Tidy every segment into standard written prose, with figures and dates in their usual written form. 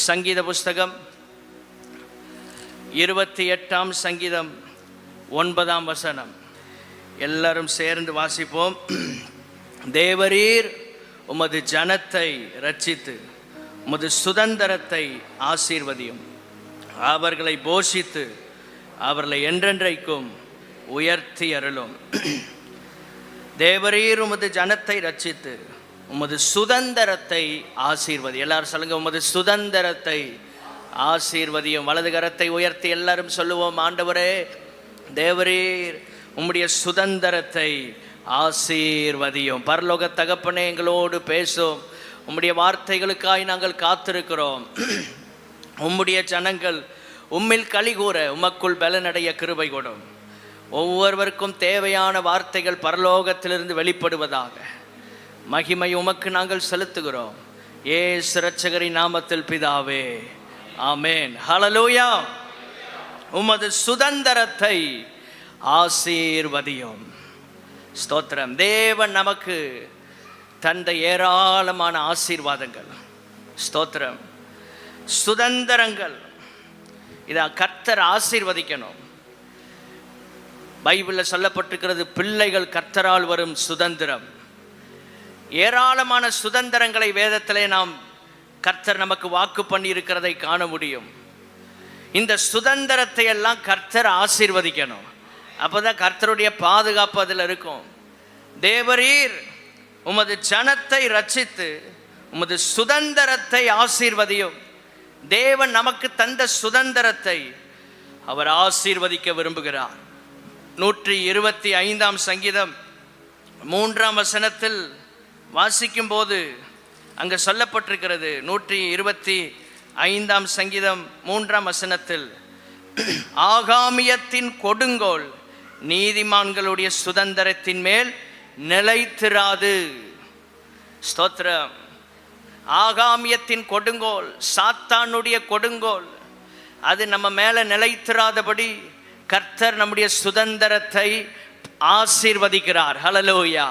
சங்கீத புஸ்தகம் 28ஆம் சங்கீதம் 9ஆம் வசனம். எல்லாரும் சேர்ந்து வாசிப்போம். தேவரீர் உமது ஜனத்தை இரட்சித்து உமது சுதந்திரத்தை ஆசீர்வதியும். அவர்களை போஷித்து அவர்களை என்றென்றைக்கும் உயர்த்தி அருளும். தேவரீர் உமது ஜனத்தை இரட்சித்து உமது சுதந்திரத்தை ஆசீர்வதி. எல்லாரும் சொல்லுங்க, உமது சுதந்திரத்தை ஆசீர்வதியும். வலது கரத்தை உயர்த்தி எல்லாரும் சொல்லுவோம், ஆண்டவரே தேவரீர் உம்முடைய சுதந்திரத்தை ஆசீர்வதியும். பரலோக தகப்பனே, எங்களோடு பேசும். உம்முடைய வார்த்தைகளுக்காய் நாங்கள் காத்திருக்கிறோம். உம்முடைய ஜனங்கள் உம்மில் களிகூற உமக்குள் பலனடைய கிருபை கொடும். ஒவ்வொருவருக்கும் தேவையான வார்த்தைகள் பரலோகத்திலிருந்து வெளிப்படுவதாக. மகிமை உமக்கு நாங்கள் செலுத்துகிறோம். இயேசு இரட்சகரின் நாமத்தில் பிதாவே, ஆமென். ஹல்லேலூயா. உமது சுதந்திரத்தை ஆசீர்வதியும். ஸ்தோத்திரம். தேவன் நமக்கு தந்த ஏராளமான ஆசீர்வாதங்கள். ஸ்தோத்திரம். சுதந்திரங்கள் இதை கர்த்தர் ஆசீர்வதிக்கணும். பைபிளில் சொல்லப்பட்டிருக்கிறது, பிள்ளைகள் கர்த்தரால் வரும் சுதந்திரம். ஏராளமான சுதந்திரங்களை வேதத்திலே நாம் கர்த்தர் நமக்கு வாக்கு பண்ணி இருக்கிறதை காண முடியும். இந்த சுதந்திரத்தை எல்லாம் கர்த்தர் ஆசீர்வதிக்கணும். அப்போதான் கர்த்தருடைய பாதுகாப்பு அதில் இருக்கும். தேவரீர் உமது ஜனத்தை இரட்சித்து உமது சுதந்திரத்தை ஆசீர்வதியும். தேவன் நமக்கு தந்த சுதந்திரத்தை அவர் ஆசீர்வதிக்க விரும்புகிறார். 125ஆம் சங்கீதம் 3ஆம் வசனத்தில் வாசிக்கும் போது அங்கே சொல்லப்பட்டிருக்கிறது. 125ஆம் சங்கீதம் 3ஆம் வசனத்தில், ஆகாமியத்தின் கொடுங்கோல் நீதிமான்களுடைய சுதந்திரத்தின் மேல் நிலைத்திராது. ஸ்தோத்திரம். ஆகாமியத்தின் கொடுங்கோல், சாத்தானுடைய கொடுங்கோல், அது நம்ம மேலே நிலைத்திராதபடி கர்த்தர் நம்முடைய சுதந்திரத்தை ஆசீர்வதிக்கிறார். ஹல்லேலூயா.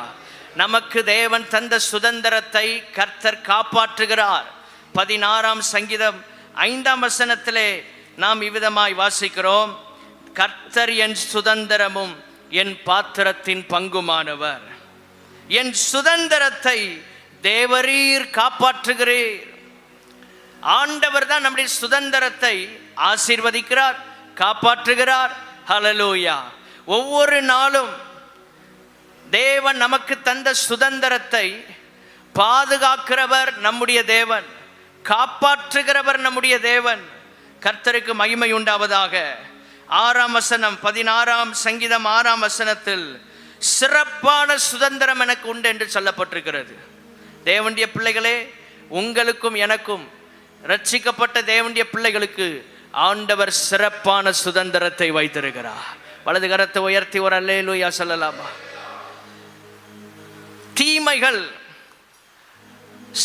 நமக்கு தேவன் தந்த சுதந்திரத்தை கர்த்தர் காப்பாற்றுகிறார். 16ஆம் சங்கீதம் 5ஆம் வசனத்திலே நாம் இவ்விதமாய் வாசிக்கிறோம், கர்த்தர் என் சுதந்திரமும் என் பாத்திரத்தின் பங்குமானவர். என் சுதந்திரத்தை தேவரீர் காப்பாற்றுகிறீர். ஆண்டவர் தான் நம்முடைய சுதந்திரத்தை ஆசீர்வதிக்கிறார், காப்பாற்றுகிறார். ஹல்லேலூயா. ஒவ்வொரு நாளும் தேவன் நமக்கு தந்த சுதந்திரத்தை பாதுகாக்கிறவர் நம்முடைய தேவன், காப்பாற்றுகிறவர் நம்முடைய தேவன். கர்த்தருக்கு மகிமை உண்டாவதாக. 6ஆம் வசனம், 16ஆம் சங்கீதம் 6ஆம் வசனத்தில், சிறப்பான சுதந்திரம் எனக்கு உண்டு என்று சொல்லப்பட்டிருக்கிறது. தேவனுடைய பிள்ளைகளே, உங்களுக்கும் எனக்கும், ரட்சிக்கப்பட்ட தேவனுடைய பிள்ளைகளுக்கு ஆண்டவர் சிறப்பான சுதந்திரத்தை வைத்திருக்கிறார். வலது கரத்தை உயர்த்தி ஒரு அல்லேலூயா சொல்லலாமா? தீமைகள்,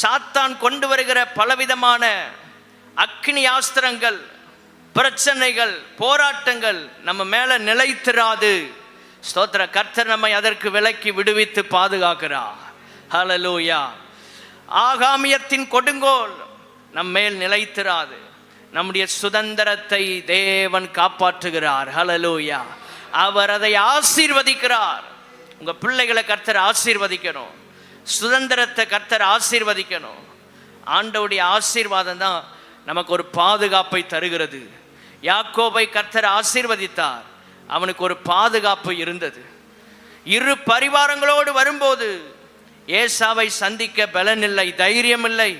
சாத்தான் கொண்டு வருகிற பலவிதமான அக்னி ஆஸ்திரங்கள், பிரச்சனைகள், போராட்டங்கள் நம்ம மேல நிலைத்திராது. ஸ்தோத்திர. கர்த்தர் நம்மை அதற்கு விலக்கி விடுவித்து பாதுகாக்கிறார். ஹல்லேலூயா. ஆகாமியத்தின் கொடுங்கோல் நம் மேல் நிலைத்திராது. நம்முடைய சுதந்திரத்தை தேவன் காப்பாற்றுகிறார். ஹல்லேலூயா. அவர் அதை ஆசீர்வதிக்கிறார். உங்கள் பிள்ளைகளை கர்த்தர் ஆசீர்வதிக்கணும். சுதந்திரத்தை கர்த்தர் ஆசீர்வதிக்கணும். ஆண்டவருடைய ஆசீர்வாதம் தான் நமக்கு ஒரு பாதுகாப்பை தருகிறது. யாக்கோபை கர்த்தர் ஆசீர்வதித்தார், அவனுக்கு ஒரு பாதுகாப்பு இருந்தது. இரு பரிவாரங்களோடு வரும்போது ஏசாவை சந்திக்க பலன் இல்லை, தைரியம் இல்லை.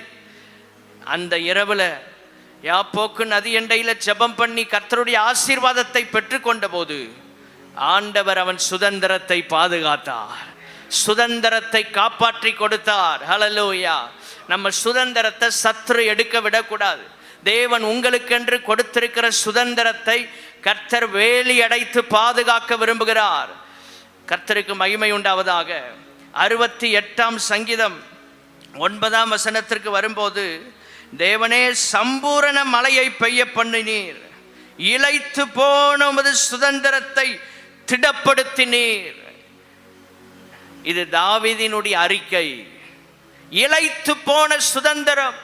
அந்த இரவில் யாப்போக்கு நதி எண்டையில் ஜெபம் பண்ணி கர்த்தருடைய ஆசீர்வாதத்தை பெற்றுக்கொண்ட போது ஆண்டவர் அவன் சுதந்திரத்தை பாதுகாத்தார், சுதந்திரத்தை காப்பாற்றி கொடுத்தார். ஹல்லேலூயா. நம்ம சுதந்திரத்தை சத்துரு எடுக்க விடக்கூடாது. தேவன் உங்களுக்கென்று கொடுத்திருக்கிற சுதந்திரத்தை கர்த்தர் வேலி அடைத்து பாதுகாக்க விரும்புகிறார். கர்த்தருக்கு மகிமை உண்டாவதாக. 68ஆம் சங்கீதம் 9ஆம் வசனத்திற்கு வரும்போது, தேவனே சம்பூரண மழையை பெய்ய பண்ணினீர், இளைத்து போன உமது சுதந்திரத்தை திடப்படுத்தினீர். இது தாவீதினுடைய அறிக்கை. இளைத்து போன சுதந்திரம்.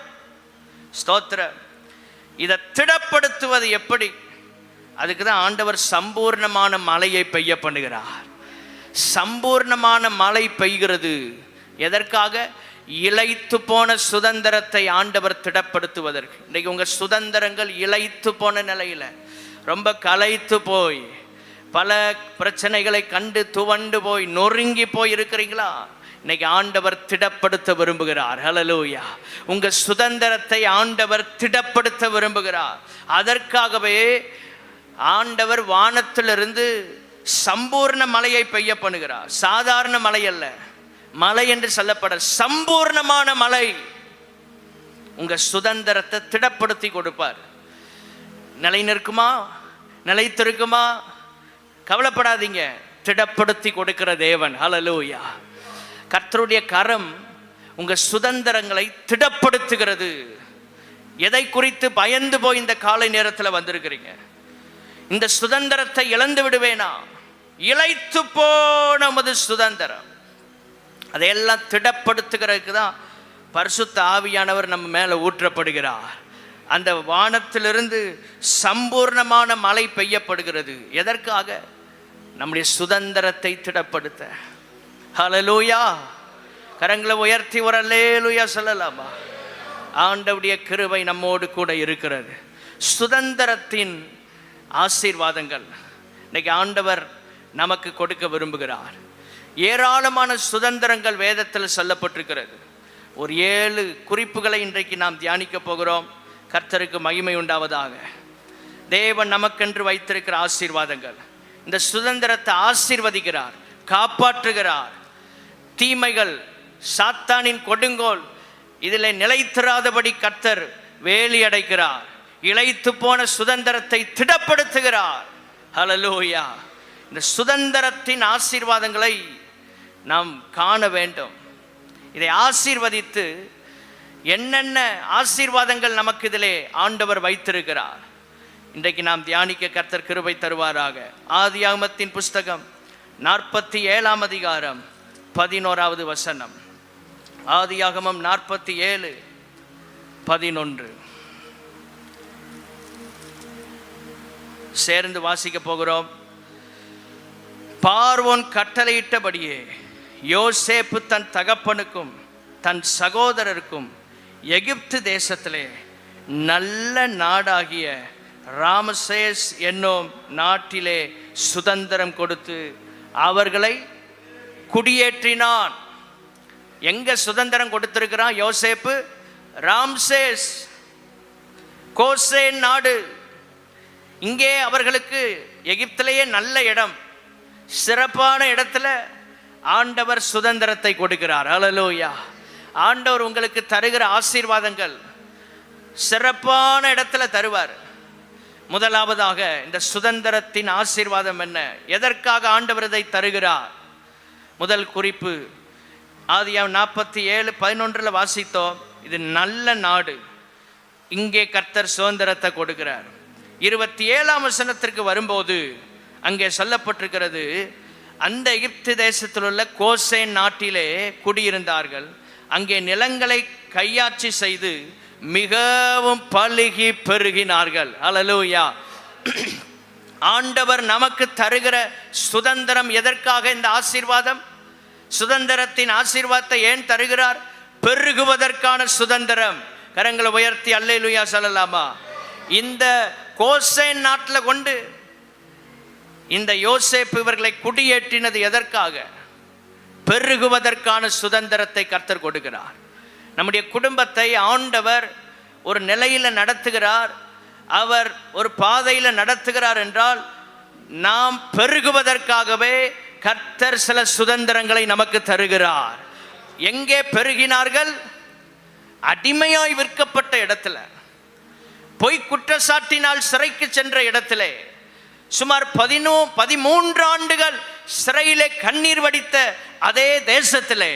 ஸ்தோத்திரம். இதை திடப்படுத்துவது எப்படி? அதுக்கு தான் ஆண்டவர் சம்பூர்ணமான மழையை பெய்ய பண்ணுகிறார். சம்பூர்ணமான மழை பெய்கிறது எதற்காக? இளைத்து போன சுதந்திரத்தை ஆண்டவர் திடப்படுத்துவதற்கு. இன்றைக்கு உங்கள் சுதந்திரங்கள் இளைத்து போன நிலையில், ரொம்ப களைத்து போய், பல பிரச்சனைகளை கண்டு துவண்டு போய், நொறுங்கி போய் இருக்கிறீங்களா? இன்னைக்கு ஆண்டவர் திடப்படுத்த விரும்புகிறார். ஹல்லேலூயா. உங்க சுதந்திரத்தை ஆண்டவர் திடப்படுத்த விரும்புகிறார். அதற்காகவே ஆண்டவர் வானத்திலிருந்து சம்பூர்ண மழையை பெய்ய பண்ணுகிறார். சாதாரண மழை அல்ல, மழை என்று சொல்லப்பட சம்பூர்ணமான மழை உங்க சுதந்திரத்தை திடப்படுத்தி கொடுப்பார். நிலை நிற்குமா? நிலைத்திருக்குமா? கவலைப்படாதீங்க, திடப்படுத்தி கொடுக்கிற தேவன். ஹல்லேலூயா. கர்த்தருடைய கரம் உங்க சுதந்திரங்களை திடப்படுத்துகிறது. எதை குறித்து பயந்து போய் இந்த காலை நேரத்தில் வந்திருக்கிறீங்க? இந்த சுதந்திரத்தை இழந்து விடுவேனா? இளைத்து போன நமது சுதந்திரம், அதையெல்லாம் திடப்படுத்துகிறதுக்கு தான் பரிசுத்த ஆவியானவர் நம்ம மேலே ஊற்றப்படுகிறார். அந்த வானத்திலிருந்து சம்பூர்ணமான மழை பெய்யப்படுகிறது. எதற்காக? நம்முடைய சுதந்திரத்தை திடப்படுத்த. ஹல்லேலூயா. கரங்களை உயர்த்தி ஒரு அல்லேலூயா சொல்லலாமா? ஆண்டவருடைய கிருபை நம்மோடு கூட இருக்கிறது. சுதந்திரத்தின் ஆசீர்வாதங்கள் இன்னைக்கு ஆண்டவர் நமக்கு கொடுக்க விரும்புகிறார். ஏராளமான சுதந்திரங்கள் வேதத்தில் சொல்லப்பட்டிருக்கிறது. ஒரு 7 குறிப்புகளை இன்றைக்கு நாம் தியானிக்க போகிறோம். கர்த்தருக்கு மகிமை உண்டாவதாக. தேவன் நமக்கென்று வைத்திருக்கிற ஆசீர்வாதங்கள், இந்த சுதந்திரத்தை ஆசீர்வதிக்கிறார், காப்பாற்றுகிறார். தீமைகள், சாத்தானின் கொடுங்கோல் இதில் நிலைத்திராதபடி கர்த்தர் வேலி அடைக்கிறார். இளைத்து போன சுதந்திரத்தை திடப்படுத்துகிறார். ஹல்லேலூயா. இந்த சுதந்திரத்தின் ஆசீர்வாதங்களை நாம் காண வேண்டும். இதை ஆசீர்வதித்து என்னென்ன ஆசீர்வாதங்கள் நமக்கு இதிலே ஆண்டவர் வைத்திருக்கிறார், இன்றைக்கு நாம் தியானிக்க கர்த்தர் கிருபை தருவாராக. ஆதியாகமத்தின் புஸ்தகம் 47ஆம் அதிகாரம் 11வது வசனம். ஆதியாகமம் 47:11 சேர்ந்து வாசிக்க போகிறோம். பார்வோன் கட்டளையிட்டபடியே யோசேப்பு தன் தகப்பனுக்கும் தன் சகோதரருக்கும் எகிப்து தேசத்திலே நல்ல நாடாகிய ராமசேஸ் என்னும் நாட்டிலே சுதந்திரம் கொடுத்து அவர்களை குடியேற்றினான். எங்க சுதந்திரம் கொடுத்திருக்கிறான் யோசேப்பு? ராம்சேஸ், கோசேன் நாடு. இங்கே அவர்களுக்கு எகிப்திலேயே நல்ல இடம், சிறப்பான இடத்துல ஆண்டவர் சுதந்திரத்தை கொடுக்கிறார். ஹல்லேலூயா. ஆண்டவர் உங்களுக்கு தருகிற ஆசீர்வாதங்கள் சிறப்பான இடத்துல தருவார். முதலாவதாக இந்த சுதந்திரத்தின் ஆசீர்வாதம் என்ன? எதற்காக ஆண்டவர் இதை தருகிறார்? முதல் குறிப்பு ஆதியாகமம் 47:11 வாசித்தோம். இது நல்ல நாடு, இங்கே கர்த்தர் சுதந்திரத்தை கொடுக்கிறார். 27ஆம் வசனத்திற்கு வரும்போது அங்கே சொல்லப்பட்டிருக்கிறது, அந்த எகிப்து தேசத்தில் உள்ள கோசேன் நாட்டிலே குடியிருந்தார்கள். அங்கே நிலங்களை கையாட்சி செய்து மிகவும் பலுகி பெருகினார்கள். ஹல்லேலூயா. ஆண்டவர் நமக்கு தருகிற சுதந்திரம் எதற்காக? இந்த ஆசீர்வாதம், சுதந்திரத்தின் ஆசீர்வாதத்தை ஏன் தருகிறார்? பெருகுவதற்கான சுதந்திரம். கரங்களை உயர்த்தி அல்லேலூயா சொல்லலாமா? இந்த கோசேன் நாட்டில் கொண்டு இந்த யோசேப்பு இவர்களை குடியேற்றினது எதற்காக? பெருகுவதற்கான சுதந்திரத்தை கர்த்தர் கொடுக்கிறார். நம்முடைய குடும்பத்தை ஆண்டவர் ஒரு நிலையில் நடத்துகிறார், அவர் ஒரு பாதையில் நடத்துகிறார் என்றால் நாம் பெருகுவதற்காகவே கர்த்தர் சில சுதந்திரங்களை நமக்கு தருகிறார். எங்கே பெருகினார்கள்? அடிமையாய் விற்கப்பட்ட இடத்துல, பொய் குற்றச்சாட்டினால் சிறைக்கு சென்ற இடத்திலே, சுமார் 13 ஆண்டுகள் சிறையிலே கண்ணீர் வடித்த அதே தேசத்திலே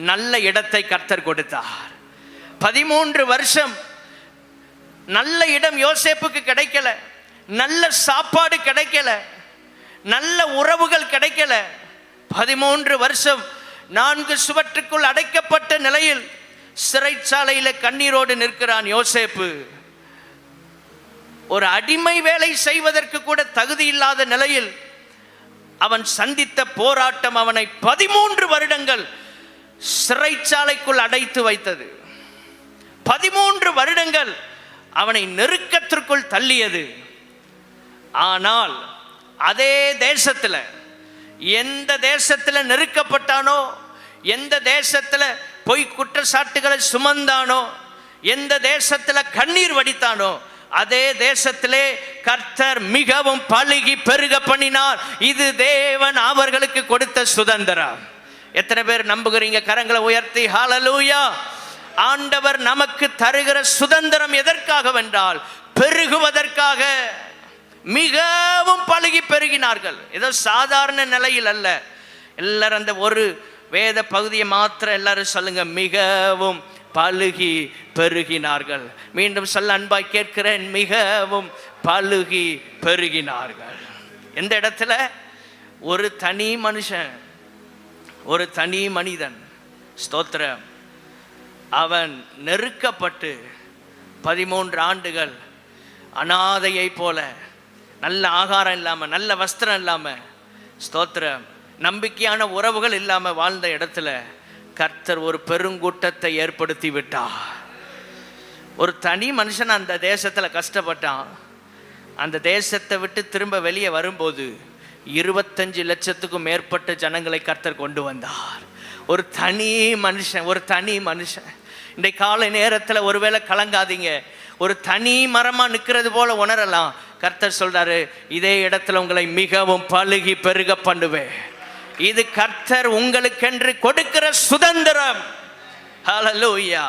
நல்ல இடத்தை கர்த்தர் கொடுத்தார். 13 வருஷம் நல்ல இடம் யோசேப்புக்கு கிடைக்கல, நல்ல சாப்பாடு கிடைக்கல, நல்ல உறவுகள் கிடைக்கல. 13 வருஷம் 4 சுவற்றுக்குள் அடைக்கப்பட்ட நிலையில் சிறைச்சாலையில் கண்ணீரோடு நிற்கிறான் யோசேப்பு. ஒரு அடிமை வேலை செய்வதற்கு கூட தகுதி இல்லாத நிலையில் அவன் சந்தித்த போராட்டம் அவனை 13 வருடங்கள் சிறைச்சாலைக்குள் அடைத்து வைத்தது. 13 வருடங்கள் அவனை நெருக்கத்திற்குள் தள்ளியது. ஆனால் அதே தேசத்தில், எந்த தேசத்தில் நெருக்கப்பட்டானோ, எந்த தேசத்தில் பொய் குற்றச்சாட்டுகளை சுமந்தானோ, எந்த தேசத்தில் கண்ணீர் வடித்தானோ, அதே தேசத்திலே கர்த்தர் மிகவும் பலுகி பெருக பண்ணினார். இது தேவன் அவர்களுக்கு கொடுத்த சுதந்திரம். எத்தனை பேர் நம்புகிறீங்க? கரங்களை உயர்த்தி ஹல்லேலூயா. ஆண்டவர் நமக்கு தருகிற சுதந்திரம் எதற்காக வென்றால் பெருகுவதற்காக. மிகவும் பலுகி பெருகினார்கள். ஏதோ சாதாரண நிலையில் அல்ல. எல்லாரும் அந்த ஒரு வேத பகுதியை மாத்திரம் எல்லாரும் சொல்லுங்க, மிகவும் பலுகி பெருகினார்கள். மீண்டும் சொல்ல அன்பாய் கேட்கிறேன், மிகவும் பலுகி பெருகினார்கள். எந்த இடத்துல? ஒரு தனி மனுஷன், ஒரு தனி மனிதன், ஸ்தோத்திரம், அவன் நெருக்கப்பட்டு 13 ஆண்டுகள் அனாதையை போல, நல்ல ஆகாரம் இல்லாம, நல்ல வஸ்திரம் இல்லாம, ஸ்தோத்திரம், நம்பிக்கையான உறவுகள் இல்லாம வாழ்ந்த இடத்துல கர்த்தர் ஒரு பெருங்கூட்டத்தை ஏற்படுத்தி விட்டார். ஒரு தனி மனுஷன் அந்த தேசத்துல கஷ்டப்பட்டான். அந்த தேசத்தை விட்டு திரும்ப வெளியே வரும்போது 25 லட்சத்துக்கும் மேற்பட்ட ஜனங்களை கர்த்தர் கொண்டு வந்தார். ஒரு தனி மனுஷன், ஒரு தனி மனுஷன். இன்றைக்கு காலை நேரத்தில் ஒருவேளை கலங்காதீங்க. ஒரு தனி மரமா நிற்கிறது போல உணரலாம். கர்த்தர் சொல்றாரு, இதே இடத்துல உங்களை மிகவும் பலுகி பெருக பண்ணுவேன். இது கர்த்தர் உங்களுக்கென்று கொடுக்கிற சுதந்திரம். ஹல்லேலூயா.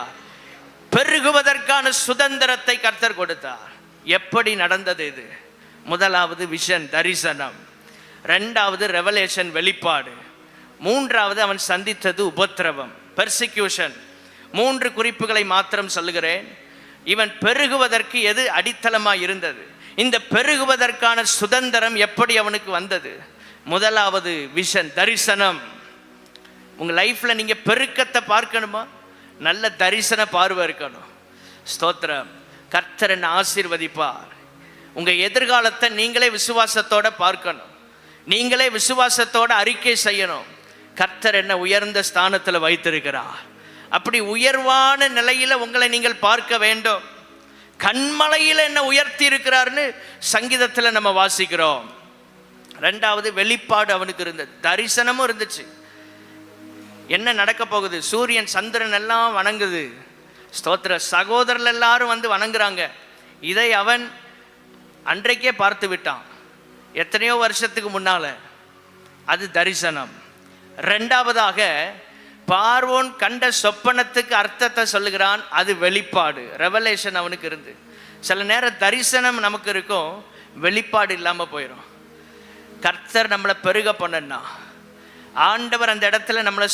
பெருகுவதற்கான சுதந்திரத்தை கர்த்தர் கொடுத்தார். எப்படி நடந்தது இது? முதலாவது விஷன், தரிசனம். ரெண்டாவது ரெவலேஷன், வெளிப்பாடு. மூன்றாவது அவன் சந்தித்தது உபத்திரவம், பெர்சிக்யூஷன். 3 குறிப்புகளை மாத்திரம் சொல்லுகிறேன். இவன் பெருகுவதற்கு எது அடித்தளமாய் இருந்தது? இந்த பெருகுவதற்கான சுதந்திரம் எப்படி அவனுக்கு வந்தது? முதலாவது விஷன், தரிசனம். உங்க லைஃப்ல நீங்க பெருக்கத்தை பார்க்கணுமா? நல்ல தரிசன பார்வை இருக்கணும். ஸ்தோத்திரம். கர்த்தர் என்ன ஆசீர்வதிப்பார். உங்க எதிர்காலத்தை நீங்களே விசுவாசத்தோட பார்க்கணும். நீங்களே விசுவாசத்தோட அறிக்கை செய்யணும். கர்த்தர் என்ன உயர்ந்த ஸ்தானத்தில் வைத்திருக்கிறார். அப்படி உயர்வான நிலையில உங்களை நீங்கள் பார்க்க வேண்டும். கண்மலையில் என்ன உயர்த்தி இருக்கிறார்னு சங்கீதத்தில் நம்ம வாசிக்கிறோம். ரெண்டாவது வெளிப்பாடு அவனுக்கு இருந்தது, தரிசனமும் இருந்துச்சு. என்ன நடக்க போகுது? சூரியன் சந்திரன் எல்லாம் வணங்குது. ஸ்தோத்திர. சகோதரர்கள் எல்லாரும் வந்து வணங்குறாங்க. இதை அவன் அன்றைக்கே பார்த்து விட்டான், எத்தனையோ வருஷத்துக்கு முன்னால. அது தரிசனம். ரெண்டாவதாக பார்வோன் கண்ட சொப்பனத்துக்கு அர்த்தத்தை சொல்லுகிறான். அது வெளிப்பாடு, ரெவலேஷன் அவனுக்கு இருந்து. சில நேரம் தரிசனம் நமக்கு இருக்கும், வெளிப்பாடு இல்லாமல் போயிடும். கர்த்தர் நம்மளை பெருக பண்ணா, ஆண்டவர் அந்த இடத்துல நம்மளை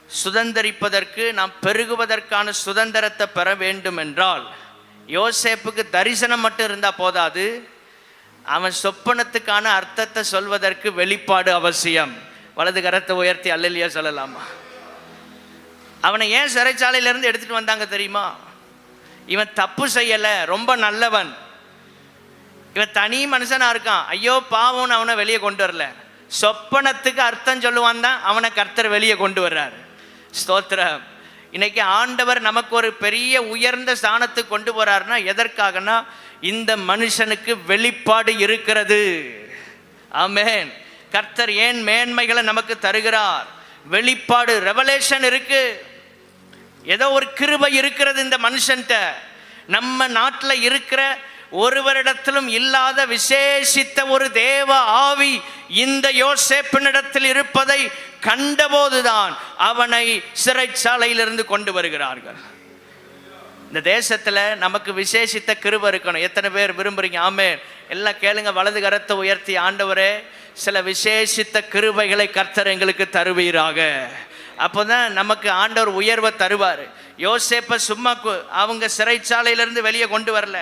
சுதந்தரிப்பதற்கு, நாம் பெருகுவதற்கான சுதந்திரத்தை பெற வேண்டும் என்றால், யோசேப்புக்கு தரிசனம் மட்டும் இருந்தால் போதாது, அவன் சொப்பனத்துக்கான அர்த்தத்தை சொல்வதற்கு வெளிப்பாடு அவசியம். வலது கரத்தை உயர்த்தி அல்லேலூயா சொல்லலாமா? அவனை ஏன் சிறைச்சாலையிலிருந்து எடுத்துட்டு வந்தாங்க தெரியுமா? இவன் தப்பு செய்யலை, ரொம்ப நல்லவன். இவன் தனி மனுஷனா இருக்கான். ஐயோ பாவம்னு அவனை வெளியே கொண்டு வரல. சொப்பனத்துக்கு அர்த்தம் சொல்லுவான் தான் அவனை கர்த்தர் வெளியே கொண்டு வர்றாரு. ஸ்தோத்திரம். இன்னைக்கு ஆண்டவர் நமக்கு ஒரு பெரிய உயர்ந்த ஸ்தானத்துக்கு கொண்டு போறாருன்னா எதற்காகனா, இந்த மனுஷனுக்கு வெளிப்பாடு இருக்கிறது. ஆமென். கர்த்தர் ஏன் மேன்மைகளை நமக்கு தருகிறார்? வெளிப்பாடு, ரெவலேஷன் இருக்கு. ஏதோ ஒரு கிருபை இருக்கிறது இந்த மனுஷன்ட்ட. நம்ம நாட்டில் இருக்கிற ஒருவரிடத்திலும் இல்லாத விசேஷித்த ஒரு தேவ ஆவி இந்த யோசேப்பினிடத்தில் இருப்பதை கண்டபோதுதான் அவனை சிறைச்சாலையிலிருந்து கொண்டு வருகிறார்கள். இந்த தேசத்துல நமக்கு விசேஷித்த கிருபை இருக்கணும். எத்தனை பேர் விரும்புறீங்க? ஆமென். எல்லாம் கேளுங்க. வலது கரத்தை உயர்த்தி, ஆண்டவரே சில விசேஷித்த கிருபைகளை கர்த்தர் எங்களுக்கு தருவீராக. அப்போதான் நமக்கு ஆண்டவர் உயர்வை தருவார். யோசேப்பை சும்மா அவங்க சிறைச்சாலையிலிருந்து வெளியே கொண்டு வரல,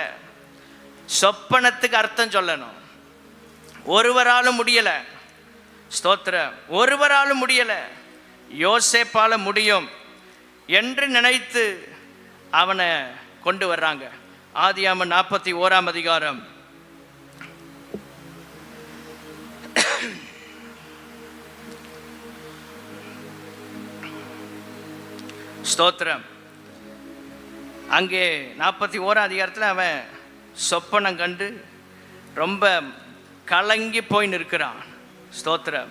சொப்பனத்துக்கு அர்த்தம் சொல்லணும். ஒருவராலும் முடியல. ஸ்தோத்திரம். ஒருவராலும் முடியல, யோசேப்பால முடியும் என்று நினைத்து அவனை கொண்டு வர்றாங்க. ஆதியாகமம் 41 அதிகாரம். ஸ்தோத்திரம். அங்கே 41 அதிகாரத்தில் அவன் சொப்பனம் கண்டு ரொம்ப கலங்கி போய் நிற்கிறான். ஸ்தோத்திரம்.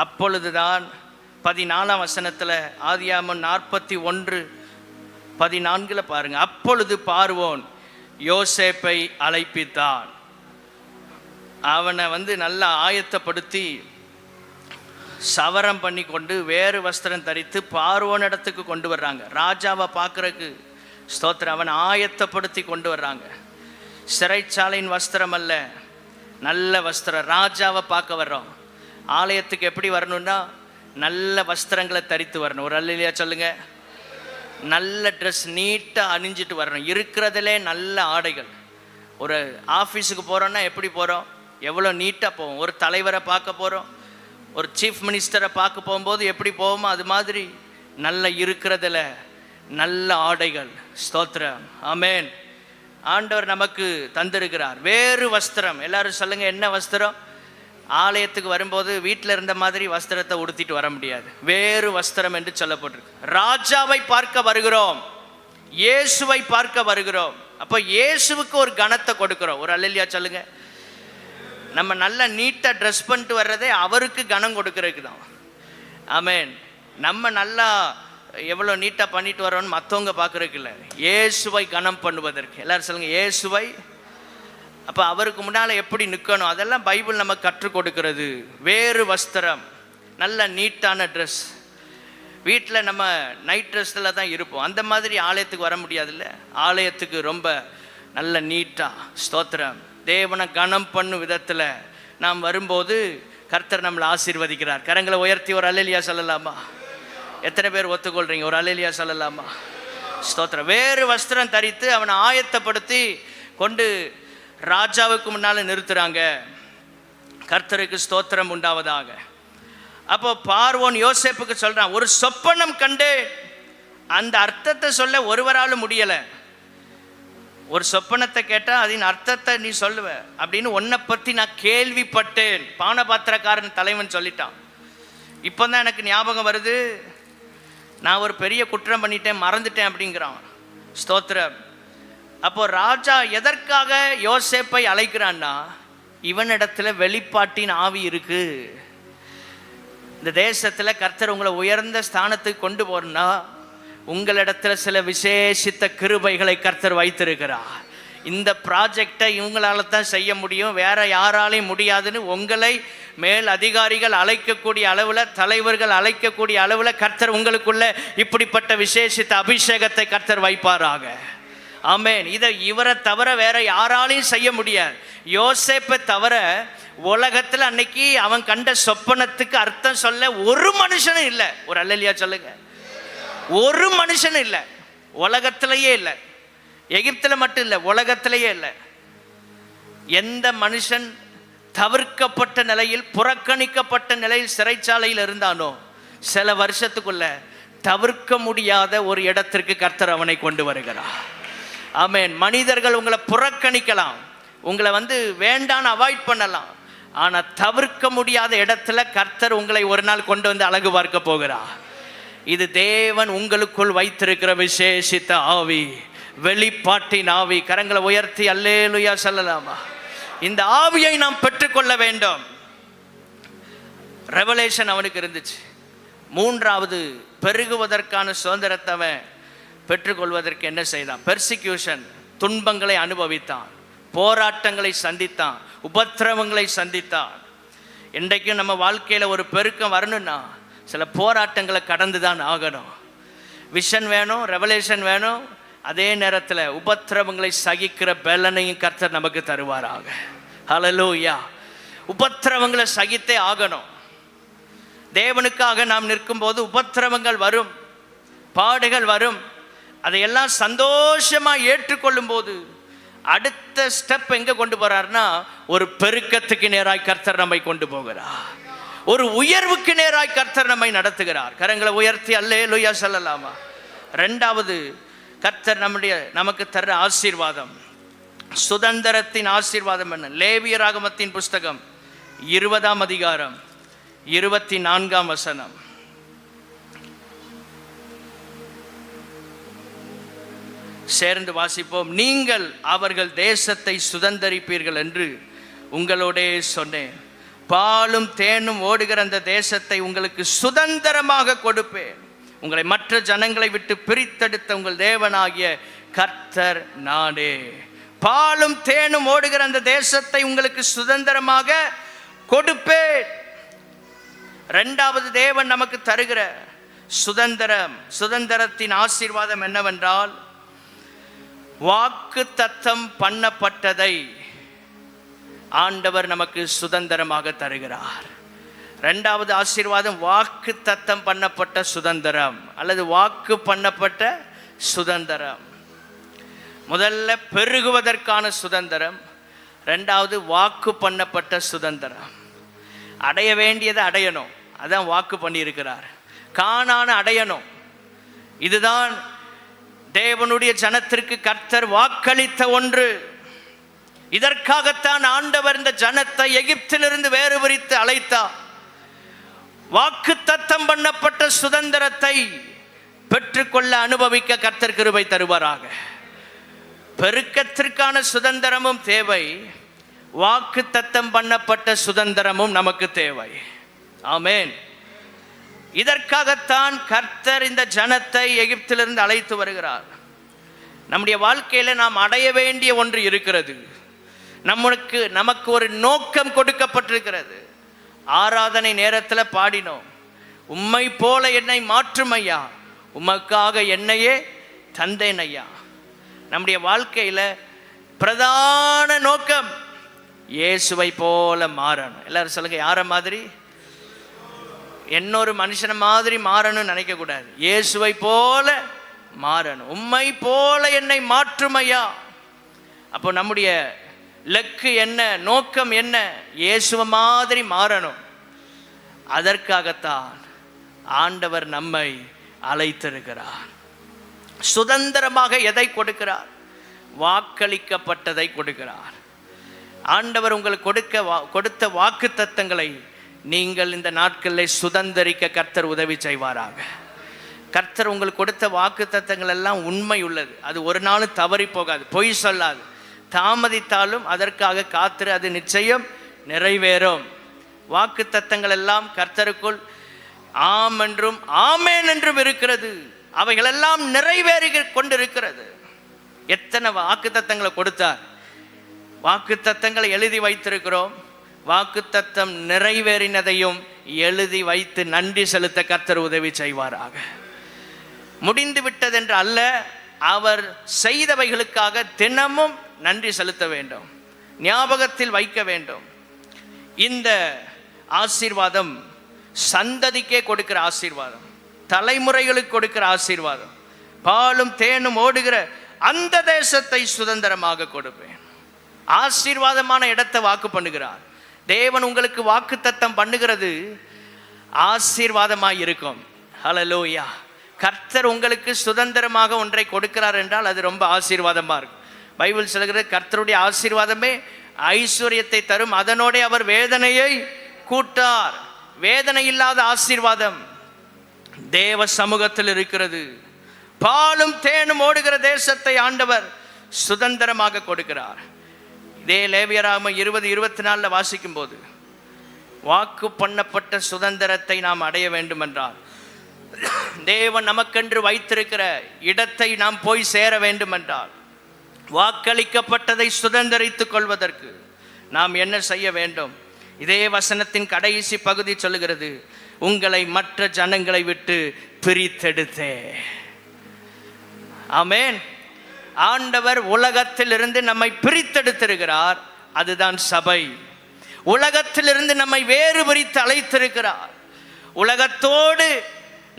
அப்பொழுதுதான் 14 வசனத்தில், ஆதியாகமம் 41:14 பாருங்க. அப்பொழுது பார்வோன் யோசேப்பை அழைப்பித்தான். அவனை நல்லா ஆயத்தப்படுத்தி சவரம் பண்ணி கொண்டு வேறு வஸ்திரம் தரித்து பார்வோன் இடத்துக்கு கொண்டு வர்றாங்க. ராஜாவை பார்க்கறக்கு. ஸ்தோத்திரம். அவனை ஆயத்தப்படுத்தி கொண்டு வர்றாங்க. சிறைச்சாலையின் வஸ்திரம் அல்ல, நல்ல வஸ்திரம். ராஜாவை பார்க்க வர்றோம். ஆலயத்துக்கு எப்படி வரணும்னா நல்ல வஸ்திரங்களை தரித்து வரணும். ஒரு அல்லேலூயா சொல்லுங்க. நல்ல ட்ரெஸ் நீட்டாக அணிஞ்சிட்டு வரணும். இருக்கிறதுலே நல்ல ஆடைகள். ஒரு ஆஃபீஸுக்கு போகிறோன்னா எப்படி போகிறோம்? எவ்வளோ நீட்டாக போவோம். ஒரு தலைவரை பார்க்க போகிறோம், ஒரு சீஃப் மினிஸ்டரை பார்க்க போகும்போது எப்படி போவோமோ அது மாதிரி நல்ல இருக்கிறதுல நல்ல ஆடைகள். ஸ்தோத்திரம். ஆமென். ஆண்டவர் நமக்கு தந்திருக்கிறார் வேறு வஸ்திரம். எல்லாரும் சொல்லுங்க, என்ன வஸ்திரம்? ஆலயத்துக்கு வரும்போது வீட்டில் இருந்த மாதிரி வஸ்திரத்தை உடுத்திட்டு வர முடியாது. வேறு வஸ்திரம் என்று சொல்லப்பட்டிருக்கு. ராஜாவை பார்க்க வருகிறோம், இயேசுவை பார்க்க வருகிறோம். அப்போ இயேசுவுக்கு ஒரு கனத்தை கொடுக்கிறோம். ஒரு அல்லேலூயா சொல்லுங்க. நம்ம நல்லா நீட்டாக ட்ரெஸ் பண்ணிட்டு வர்றதே அவருக்கு கனம் கொடுக்கறதுக்கு தான். ஆமென். நம்ம நல்லா எவ்வளோ நீட்டாக பண்ணிட்டு வரோன்னு மற்றவங்க பார்க்குறதுக்கு இல்லை, இயேசுவை கனம் பண்ணுவதற்கு. எல்லாரும் சொல்லுங்கள், இயேசுவை. அப்போ அவருக்கு முன்னால் எப்படி நிற்கணும் அதெல்லாம் பைபிள் நமக்கு கற்றுக் கொடுக்கிறது. வேறு வஸ்திரம், நல்ல நீட்டான ட்ரெஸ். வீட்டில் நம்ம நைட் ட்ரெஸ்ஸில் தான் இருப்போம். அந்த மாதிரி ஆலயத்துக்கு வர முடியாதுல்ல. ஆலயத்துக்கு ரொம்ப நல்ல நீட்டாக. ஸ்தோத்திரம். தேவனை கனம் பண்ணும் விதத்தில் நாம் வரும்போது கர்த்தர் நம்மளை ஆசீர்வதிக்கிறார். கரங்களை உயர்த்தி ஒரு அல்லேலூயா சொல்லலாமா? எத்தனை பேர் ஒத்துக்கொள்றீங்க? ஒரு அல்லேலூயா சொல்லலாமா? ஸ்தோத்திரம். வேறு வஸ்திரம் தரித்து அவனை ஆயத்தப்படுத்தி கொண்டு ராஜாவுக்கு முன்னால் நிறுத்துறாங்க. கர்த்தருக்கு ஸ்தோத்திரம் உண்டாவதாக. அப்போ பார்வோன் யோசேப்புக்கு சொல்றான், ஒரு சொப்பனம் கண்டு அந்த அர்த்தத்தை சொல்ல ஒருவராலும் முடியலை. ஒரு சொப்பனத்தை கேட்டால் அதன் அர்த்தத்தை நீ சொல்லுவ அப்படின்னு உன்னை பற்றி நான் கேள்விப்பட்டேன். பானபாத்திரக்காரன் தலைவன் சொல்லிட்டான். இப்போ தான் எனக்கு ஞாபகம் வருது, நான் ஒரு பெரிய குற்றம் பண்ணிட்டேன், மறந்துட்டேன் அப்படிங்கிறான். ஸ்தோத்திரம். அப்போ ராஜா எதற்காக யோசேப்பை அழைக்கிறான்னா, இவனிடத்துல வெளிப்பாட்டின் ஆவி இருக்கு. இந்த தேசத்தில் கர்த்தர் உங்களை உயர்ந்த ஸ்தானத்துக்கு கொண்டு போறனா உங்களிடத்துல சில விசேஷித்த கிருபைகளை கர்த்தர் வைத்திருக்கிறார். இந்த ப்ராஜெக்டை இவங்களால தான் செய்ய முடியும், வேற யாராலையும் முடியாதுன்னு உங்களை மேல் அதிகாரிகள் அழைக்கக்கூடிய அளவில், தலைவர்கள் அழைக்கக்கூடிய அளவில் கர்த்தர் உங்களுக்குள்ள இப்படிப்பட்ட விசேஷித்த அபிஷேகத்தை கர்த்தர் வைப்பாராக. ஆமென். இவரை தவிர வேற யாராலையும் செய்ய முடியாது. யோசேப்பை தவிர உலகத்தில் அன்னைக்கு அவன் கண்ட சொப்பனத்துக்கு அர்த்தம் சொல்ல ஒரு மனுஷனும் இல்லை. ஒரு அல்லேலூயா சொல்லுங்க. ஒரு மனுஷனும் இல்லை, உலகத்திலேயே இல்லை. எகிப்தில் மட்டும் இல்லை, உலகத்திலேயே இல்லை. எந்த மனுஷன் தவிர்க்கப்பட்ட நிலையில், புறக்கணிக்கப்பட்ட நிலையில் சிறைச்சாலையில் இருந்தானோ சில வருஷத்துக்குள்ள தவிர்க்க முடியாத ஒரு இடத்திற்கு கர்த்தர் அவனை கொண்டு வருகிறார். ஆமென். மனிதர்கள் உங்களை புறக்கணிக்கலாம், உங்களை வேண்டான்னு அவாய்ட் பண்ணலாம். ஆனால் தவிர்க்க முடியாத இடத்துல கர்த்தர் உங்களை ஒரு நாள் கொண்டு வந்து அழகு பார்க்க போகிறார். இது தேவன் உங்களுக்குள் வைத்திருக்கிற விசேஷித்த ஆவி, வெளிப்பாட்டின் ஆவி. கரங்களை உயர்த்தி அல்லேலூயா சொல்லலாமா? இந்த ஆவியை நாம் பெற்றுக்கொள்ள வேண்டும். ரெவலேஷன் அவனுக்கு இருந்துச்சு. மூன்றாவது, பெருகுவதற்கான சுதந்திரத்தை அவன் பெற்றுக்கொள்வதற்கு என்ன செய்தான்? பெர்சிக்யூஷன், துன்பங்களை அனுபவித்தான், போராட்டங்களை சந்தித்தான், உபத்திரவங்களை சந்தித்தான். இன்றைக்கும் நம்ம வாழ்க்கையில் ஒரு பெருக்கம் வரணும்னா சில போராட்டங்களை கடந்து தான் ஆகணும். விஷன் வேணும், ரெவலேஷன் வேணும். அதே நேரத்தில் உபத்திரவங்களை சகிக்கிற பலனையும் கர்த்தர் நமக்கு தருவாராக. ஹல்லேலூயா. உபத்திரவங்களை சகித்தே ஆகணும். தேவனுக்காக நாம் நிற்கும்போது உபத்திரவங்கள் வரும், பாடுகள் வரும். அதையெல்லாம் சந்தோஷமாக ஏற்றுக்கொள்ளும் போது அடுத்த ஸ்டெப் எங்கே கொண்டு போறார்னா, ஒரு பெருக்கத்துக்கு நேராய் கர்த்தர் நம்மை கொண்டு போகிறார். ஒரு உயர்வுக்கு நேராய் கர்த்தர் நம்மை நடத்துகிறார். கரங்களை உயர்த்தி அல்லேலூயா சொல்லலாமா? ரெண்டாவது, கர்த்தர் நமக்கு தர்ற ஆசீர்வாதம் சுதந்திரத்தின் ஆசீர்வாதம் என்ன? லேவியராகமத்தின் புஸ்தகம் 20ஆம் அதிகாரம் 24ஆம் வசனம். சேர்ந்து வாசிப்போம். நீங்கள் அவர்கள் தேசத்தை சுதந்தரிப்பீர்கள் என்று உங்களோடே சொன்னேன். பாலும் தேனும் ஓடுகிற அந்த தேசத்தை உங்களுக்கு சுதந்திரமாக கொடுப்பேன். உங்களை மற்ற ஜனங்களை விட்டு பிரித்தெடுத்த உங்கள் தேவனாகிய கர்த்தர் நானே. பாலும் தேனும் ஓடுகிற அந்த தேசத்தை உங்களுக்கு சுதந்திரமாக கொடுப்பேன். இரண்டாவது தேவன் நமக்கு தருகிற சுதந்திரத்தின் ஆசீர்வாதம் என்னவென்றால், வாக்கு தத்தம் பண்ணப்பட்டதை ஆண்டவர் நமக்கு சுதந்திரமாக தருகிறார். இரண்டாவது ஆசீர்வாதம் வாக்கு தத்தம் பண்ணப்பட்ட சுதந்திரம் அல்லது வாக்கு பண்ணப்பட்ட சுதந்திரம். முதல்ல பெருகுவதற்கான சுதந்திரம், இரண்டாவது வாக்கு பண்ணப்பட்ட சுதந்திரம். அடைய வேண்டியதை அடையணும், அதான் வாக்கு பண்ணியிருக்கிறார். கானான அடையணும், இதுதான் தேவனுடைய ஜனத்திற்கு கர்த்தர் வாக்களித்த ஒன்று. இதற்காகத்தான் ஆண்டவர் இந்த ஜனத்தை எகிப்திலிருந்து வேறு பிரித்து அழைத்தார். வாக்கு தத்தம் பண்ணப்பட்ட சுதந்திரத்தை பெற்றுக்கொள்ள அனுபவிக்க கர்த்தர் கிருபை தருவாராக. பெருக்கத்திற்கான சுதந்திரமும் தேவை, வாக்கு தத்தம் பண்ணப்பட்ட சுதந்திரமும் நமக்கு தேவை. ஆமென். இதற்காகத்தான் கர்த்தர் இந்த ஜனத்தை எகிப்திலிருந்து அழைத்து வருகிறார். நம்முடைய வாழ்க்கையில நாம் அடைய வேண்டிய ஒன்று இருக்கிறது. நமக்கு ஒரு நோக்கம் கொடுக்கப்பட்டிருக்கிறது. ஆராதனை நேரத்தில் பாடினோம், உம்மை போல என்னை மாற்றும் ஐயா, உமக்காக என்னையே தந்தேன் ஐயா. நம்முடைய வாழ்க்கையில பிரதான நோக்கம் இயேசுவை போல மாறணும். எல்லாரும் சொல்லுங்க, யார மாதிரி? இன்னொரு மனுஷனை மாதிரி மாறணும்னு நினைக்க கூடாது. இயேசுவை போல மாறணும். உம்மை போல என்னை மாற்றும் ஐயா. அப்போ நம்முடைய லக்கு என்ன, நோக்கம் என்ன? இயேசுவை மாதிரி மாறணும். அதற்காகத்தான் ஆண்டவர் நம்மை அழைத்திருக்கிறார். சுதந்திரமாக எதை கொடுக்கிறார்? வாக்களிக்கப்பட்டதை கொடுக்கிறார். ஆண்டவர் உங்களுக்கு கொடுத்த வாக்கு தத்தங்களை நீங்கள் இந்த நாட்களில் சுதந்திரிக்க கர்த்தர் உதவி செய்வாராக. கர்த்தர் உங்களுக்கு கொடுத்த வாக்கு தத்தங்கள் எல்லாம் உண்மை உள்ளது. அது ஒரு நாளும் தவறி போகாது, பொய் சொல்லாது. தாமதித்தாலும் அதற்காக காத்திரு, அது நிச்சயம் நிறைவேறும். வாக்கு தத்தங்கள் எல்லாம் கர்த்தருக்குள் ஆம் என்றும் ஆமேன் என்றும் இருக்கிறது. அவைகளெல்லாம் நிறைவேறி கொண்டிருக்கிறது. எத்தனை வாக்கு தத்தங்களை கொடுத்தார், வாக்கு தத்தங்களை எழுதி வைத்திருக்கிறோம். வாக்கு தத்தம் நிறைவேறினதையும் எழுதி வைத்து நன்றி செலுத்த கர்த்தர் உதவி செய்வாராக. முடிந்து விட்டதென்று அல்ல, அவர் செய்தவைகளுக்காக தினமும் நன்றி செலுத்த வேண்டும், ஞாபகத்தில் வைக்க வேண்டும். இந்த ஆசீர்வாதம் சந்ததிக்கே கொடுக்கிற ஆசீர்வாதம், தலைமுறைகளுக்கு கொடுக்கிற ஆசீர்வாதம். பாலும் தேனும் ஓடுகிற அந்த தேசத்தை சுதந்திரமாக கொடுப்பேன். ஆசீர்வாதமான இடத்தை வாக்கு பண்ணுகிறார் தேவன். உங்களுக்கு வாக்கு தத்தம் பண்ணுகிறது ஆசீர்வாதமாக இருக்கும். ஹல்லேலூயா. கர்த்தர் உங்களுக்கு சுதந்திரமாக ஒன்றை கொடுக்கிறார் என்றால் அது ரொம்ப ஆசீர்வாதமாக இருக்கும். பைபிள் சொல்கிறது, கர்த்தருடைய ஆசீர்வாதமே ஐஸ்வர்யத்தை தரும், அதனோட அவர் வேதனையை கூட்டார். வேதனை இல்லாத ஆசீர்வாதம் தேவ சமூகத்தில் இருக்கிறது. பாலும் தேனும் ஓடுகிற தேசத்தை ஆண்டவர் சுதந்திரமாக கொடுக்கிறார். இதே லேவியராகமம் 20:24 வாசிக்கும் போது, வாக்கு பண்ணப்பட்ட சுதந்திரத்தை நாம் அடைய வேண்டும் என்றால், தேவன் நமக்கென்று வைத்திருக்கிற இடத்தை நாம் போய் சேர வேண்டும் என்றால், வாக்களிக்கப்பட்டதை சுதந்திரித்துக் கொள்வதற்கு நாம் என்ன செய்ய வேண்டும்? இதே வசனத்தின் கடைசி பகுதி சொல்லுகிறது, உங்களை மற்ற ஜனங்களை விட்டு பிரித்தெடுத்தே. ஆமென். ஆண்டவர் உலகத்திலிருந்து நம்மை பிரித்தெடுத்திருக்கிறார். அதுதான் சபை. உலகத்திலிருந்து நம்மை வேறு பிரித்து அழைத்திருக்கிறார். உலகத்தோடு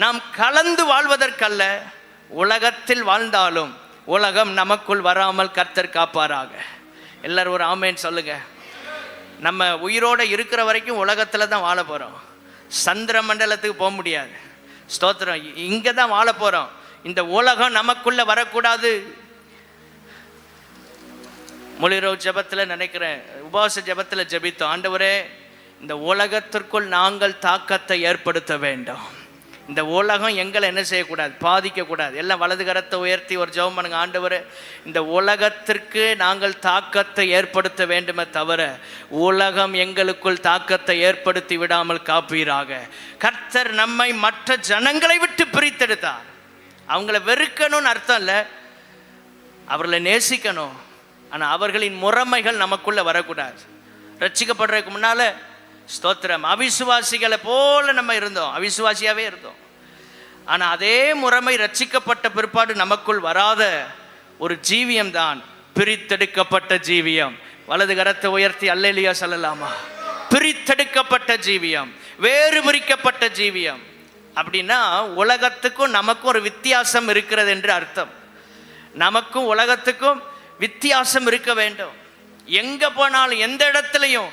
நாம் கலந்து வாழ்வதற்கல்ல, உலகத்தில் வாழ்ந்தாலும் உலகம் நமக்குள் வராமல் கர்த்தர் காப்பாராக. எல்லாரும் ஒரு ஆமேன் சொல்லுங்க. நம்ம உயிரோடு இருக்கிற வரைக்கும் உலகத்தில் தான் வாழ போகிறோம். சந்திர மண்டலத்துக்கு போக முடியாது. ஸ்தோத்திரம். இங்கே தான் வாழ போகிறோம். இந்த உலகம் நமக்குள்ள வரக்கூடாது. முழிரவு ஜெபத்தில் நினைக்கிறேன், உபவாச ஜெபத்தில் ஜெபித்தோம், ஆண்டவரே இந்த உலகத்திற்குள் நாங்கள் தாக்கத்தை ஏற்படுத்த வேண்டும். இந்த உலகம் எங்களை என்ன செய்யக்கூடாது, பாதிக்கக்கூடாது. எல்லாம் வலது கரத்தை உயர்த்தி ஒரு ஜெபம் பண்ணுங்க. ஆண்டவரே இந்த உலகத்திற்கு நாங்கள் தாக்கத்தை ஏற்படுத்த வேண்டுமே தவிர உலகம் எங்களுக்குள் தாக்கத்தை ஏற்படுத்தி விடாமல் காப்பீராக. கர்த்தர் நம்மை மற்ற ஜனங்களை விட்டு பிரித்தெடுத்தார். அவங்கள வெறுக்கணும்னு அர்த்தம் இல்லை, அவர்களை நேசிக்கணும். ஆனால் அவர்களின் முறைமைகள் நமக்குள்ள வரக்கூடாது. ரட்சிக்கப்படுறதுக்கு முன்னால ஸ்தோத்திரம் அவிசுவாசிகளை போல நம்ம இருந்தோம், அவிசுவாசியாகவே இருந்தோம். ஆனால் அதே முறைமை ரட்சிக்கப்பட்ட பிற்பாடு நமக்குள் வராத ஒரு ஜீவியம் தான் பிரித்தெடுக்கப்பட்ட ஜீவியம். வலது கரத்தை உயர்த்தி அல்லேலூயா சொல்லலாமா? பிரித்தெடுக்கப்பட்ட ஜீவியம், வேறு பிரிக்கப்பட்ட ஜீவியம். அப்படின்னா உலகத்துக்கும் நமக்கும் ஒரு வித்தியாசம் இருக்கிறது என்று அர்த்தம். நமக்கும் உலகத்துக்கும் வித்தியாசம் இருக்க வேண்டும். எங்க போனாலும் எந்த இடத்துலையும்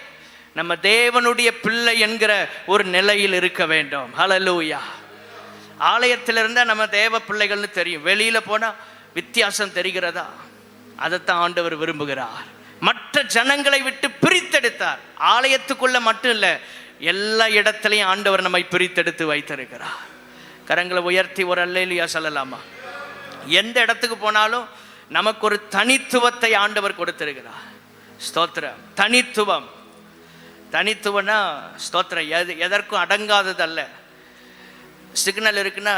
நம்ம தேவனுடைய பிள்ளை என்கிற ஒரு நிலையில் இருக்க வேண்டும். ஹல்லேலூயா. ஆலயத்தில் இருந்தால் நம்ம தேவ பிள்ளைகள்னு தெரியும், வெளியில போனா வித்தியாசம் தெரிகிறதா? அதைத்தான் ஆண்டவர் விரும்புகிறார். மற்ற ஜனங்களை விட்டு பிரித்தெடுத்தார். ஆலயத்துக்குள்ள மட்டும் இல்லை, எல்லா இடத்துலையும் ஆண்டவர் நம்மை பிரித்தெடுத்து வைத்திருக்கிறார். கரங்களை உயர்த்தி ஒரு அல்லேலூயா சொல்லலாமா? எந்த இடத்துக்கு போனாலும் நமக்கு ஒரு தனித்துவத்தை ஆண்டவர் கொடுத்திருக்கிறார். ஸ்தோத்திரம். தனித்துவம். தனித்துவம்னா ஸ்தோத்திரம் எதற்கும் அடங்காததல்ல. சிக்னல் இருக்குன்னா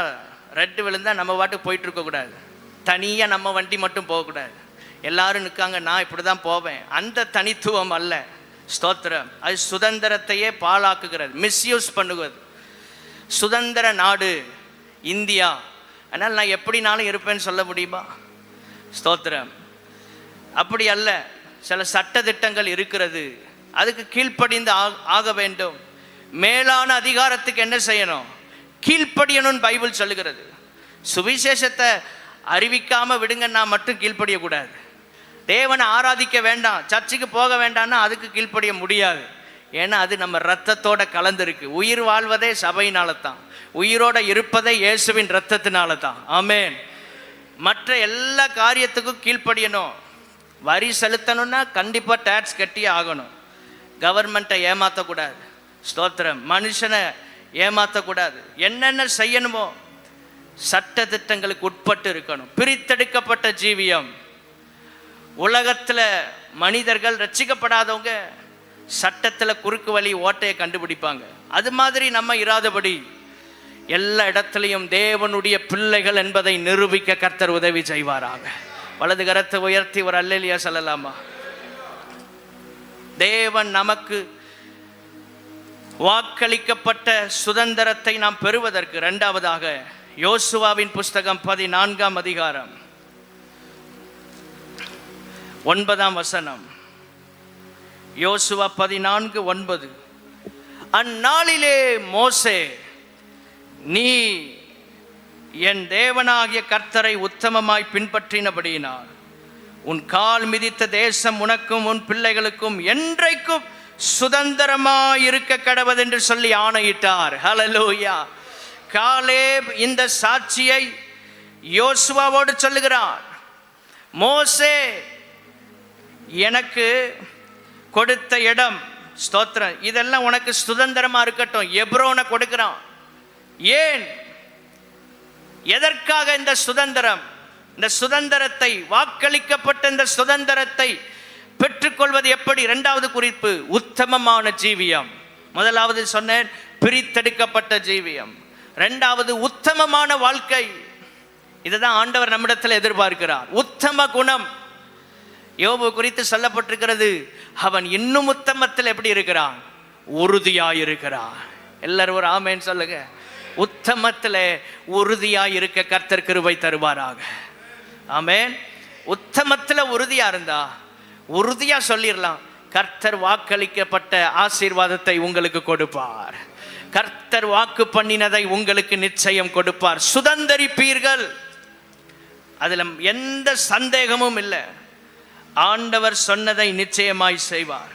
ரெட்டு விழுந்தா நம்ம பாட்டுக்கு போயிட்டு இருக்கக்கூடாது. தனியாக நம்ம வண்டி மட்டும் போகக்கூடாது. எல்லாரும் நிற்காங்க, நான் இப்படி தான் போவேன். அந்த தனித்துவம் அல்ல. ஸ்தோத்திரம். அது சுதந்திரத்தையே பாழாக்குகிறது, மிஸ்யூஸ் பண்ணுவது. சுதந்திர நாடு இந்தியா, அதனால் நான் எப்படினாலும் இருப்பேன்னு சொல்ல முடியுமா? ஸ்தோத்திரம். அப்படி அல்ல. சில சட்ட திட்டங்கள் இருக்கிறது, அதுக்கு கீழ்ப்படிந்து ஆக வேண்டும். மேலான அதிகாரத்துக்கு என்ன செய்யணும்? கீழ்ப்படியணும்னு பைபிள் சொல்லுகிறது. சுவிசேஷத்தை அறிவிக்காம விடுங்கன்னா மட்டும் கீழ்ப்படியக்கூடாது. தேவனை ஆராதிக்க வேண்டாம், சர்ச்சுக்கு போக வேண்டாம்னா அதுக்கு கீழ்ப்படிய முடியாது. ஏன்னா அது நம்ம ரத்தத்தோட கலந்துருக்கு. உயிர் வாழ்வதே சபையினால தான், உயிரோட இருப்பதே இயேசுவின் ரத்தத்தினால தான். ஆமென். மற்ற எல்லா காரியத்துக்கும் கீழ்ப்படியணும். வரி செலுத்தணும்னா கண்டிப்பாக டேக்ஸ் கட்டியே ஆகணும். கவர்மெண்ட்டை ஏமாற்றக்கூடாது. ஸ்தோத்திரம். மனுஷனை ஏமாற்றக்கூடாது. என்னென்ன செய்யணுமோ சட்ட திட்டங்களுக்கு உட்பட்டு இருக்கணும். பிரித்தெடுக்கப்பட்ட ஜீவியம். உலகத்தில் மனிதர்கள் ரட்சிக்கப்படாதவங்க சட்டத்தில் குறுக்கு வழி ஓட்டையை கண்டுபிடிப்பாங்க. அது மாதிரி நம்ம இராதபடி எல்லா இடத்துலையும் தேவனுடைய பிள்ளைகள் என்பதை நிரூபிக்க கர்த்தர் உதவி செய்வாராக. வலது கரத்தை உயர்த்தி ஒரு அல்லேலூயா சொல்லலாமா? தேவன் நமக்கு வாக்களிக்கப்பட்ட சுதந்திரத்தை நாம் பெறுவதற்கு இரண்டாவதாக யோசுவாவின் புஸ்தகம் 14ஆம் அதிகாரம் 9ஆம் வசனம். யோசுவா 14:9. அந்நாளிலே மோசே, நீ என் தேவனாகிய கர்த்தரை உத்தமமாய் பின்பற்றினபடியினால் உன் கால் மிதித்த தேசம் உனக்கும் உன் பிள்ளைகளுக்கும் என்றைக்கும் சுதந்திரமாயிருக்க கடவது என்று சொல்லி ஆணையிட்டார். ஹல்லேலூயா. காலேப் இந்த சாட்சியை யோசுவாவோடு சொல்லுகிறான். மோசே எனக்கு கொடுத்த இடம், ஸ்தோத்திரம், இதெல்லாம் உனக்கு சுதந்திரமா இருக்கட்டும். எப்ரோனை கொடுக்கிறான். ஏன்? எதற்காக இந்த சுதந்திரம்? இந்த சுதந்திரத்தை, வாக்களிக்கப்பட்ட இந்த சுதந்திரத்தை பெற்றுக்கொள்வது எப்படி? இரண்டாவது குறிப்பு, உத்தமமான ஜீவியம். முதலாவது சொன்னேன், பிரித்தெடுக்கப்பட்ட ஜீவியம். இரண்டாவது உத்தமமான வாழ்க்கை. இதுதான் ஆண்டவர் நம்மிடத்தில் எதிர்பார்க்கிறார். உத்தம குணம். யோபு குறித்து சொல்லப்பட்டிருக்கிறது, அவன் இன்னும் உத்தமத்தில் எப்படி இருக்கிறான்? உறுதியாயிருக்கிறான். எல்லாரும் ஒரு ஆமேன் சொல்லுங்க. உத்தமத்தில் உறுதியாய் இருக்க கர்த்தர் கிருபை தருவாராக. ஆமென். உத்தமத்தில் உறுதியா இருந்தா உறுதியா சொல்லிடலாம், கர்த்தர் வாக்களிக்கப்பட்ட ஆசீர்வாதத்தை உங்களுக்கு கொடுப்பார். கர்த்தர் வாக்கு பண்ணினதை உங்களுக்கு நிச்சயம் கொடுப்பார். சுதந்தரிப்பீர்கள், அதுல எந்த சந்தேகமும் இல்லை. ஆண்டவர் சொன்னதை நிச்சயமாய் செய்வார்.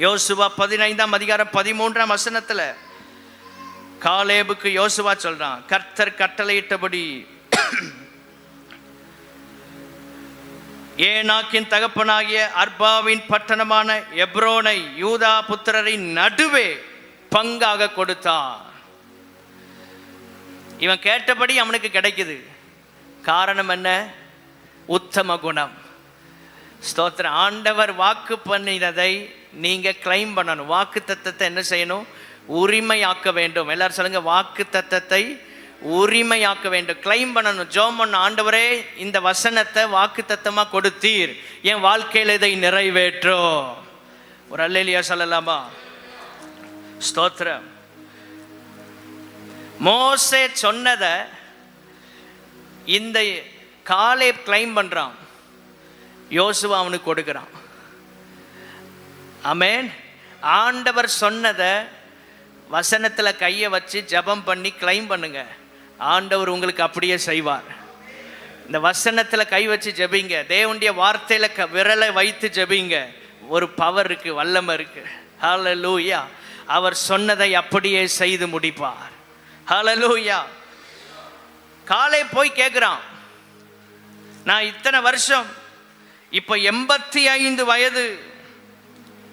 யோசுவா 15ஆம் அதிகாரம் 13ஆம் வசனத்துல காலேபுக்கு யோசுவா சொல்றான், கர்த்தர் கட்டளையிட்டபடி ஏனாக்கின் தகப்பனாகிய அர்பாவின் பட்டணமான எப்ரோனை யூதா புத்திரரின் நடுவே பங்காக கொடுத்தார். இவன் கேட்டபடி அவனுக்கு கிடைக்குது. காரணம் என்ன? உத்தம குணம். ஸ்தோத்திரம். ஆண்டவர் வாக்கு பண்ணினதை நீங்க கிளைம் பண்ணணும். வாக்கு தத்தத்தை என்ன செய்யணும்? உரிமையாக்க வேண்டும். எல்லாரும் சொல்லுங்க, வாக்கு தத்தத்தை உரிமையாக்க வேண்டும், கிளைம் பண்ணணும். ஜெபம் பண்ண, ஆண்டவரே இந்த வசனத்தை வாக்கு தத்தமா கொடுத்தீர், என் வாழ்க்கையில் இதை நிறைவேற்றும். ஒரு அல்லேலூயா சொல்லலாமா? ஸ்தோத்திரம். மோசே சொன்னதை இந்த காலேப் கிளைம் பண்றான், யோசுவா அவனுக்கு கொடுக்கிறான். ஆமென். ஆண்டவர் சொன்னதை வசனத்தில் கையை வச்சு ஜெபம் பண்ணி கிளைம் பண்ணுங்க, ஆண்டவர் உங்களுக்கு அப்படியே செய்வார். இந்த வசனத்தில் கை வச்சு ஜெபிங்க, தேவனுடைய வார்த்தையில் விரலை வைத்து ஜெபிங்க. ஒரு பவர் இருக்கு, வல்லமை இருக்கு. ஹல்லேலூயா. அவர் சொன்னதை அப்படியே செய்து முடிப்பார். ஹல்லேலூயா. காலை போய் கேட்குறான், நான் இத்தனை வருஷம், இப்போ 85 வயது,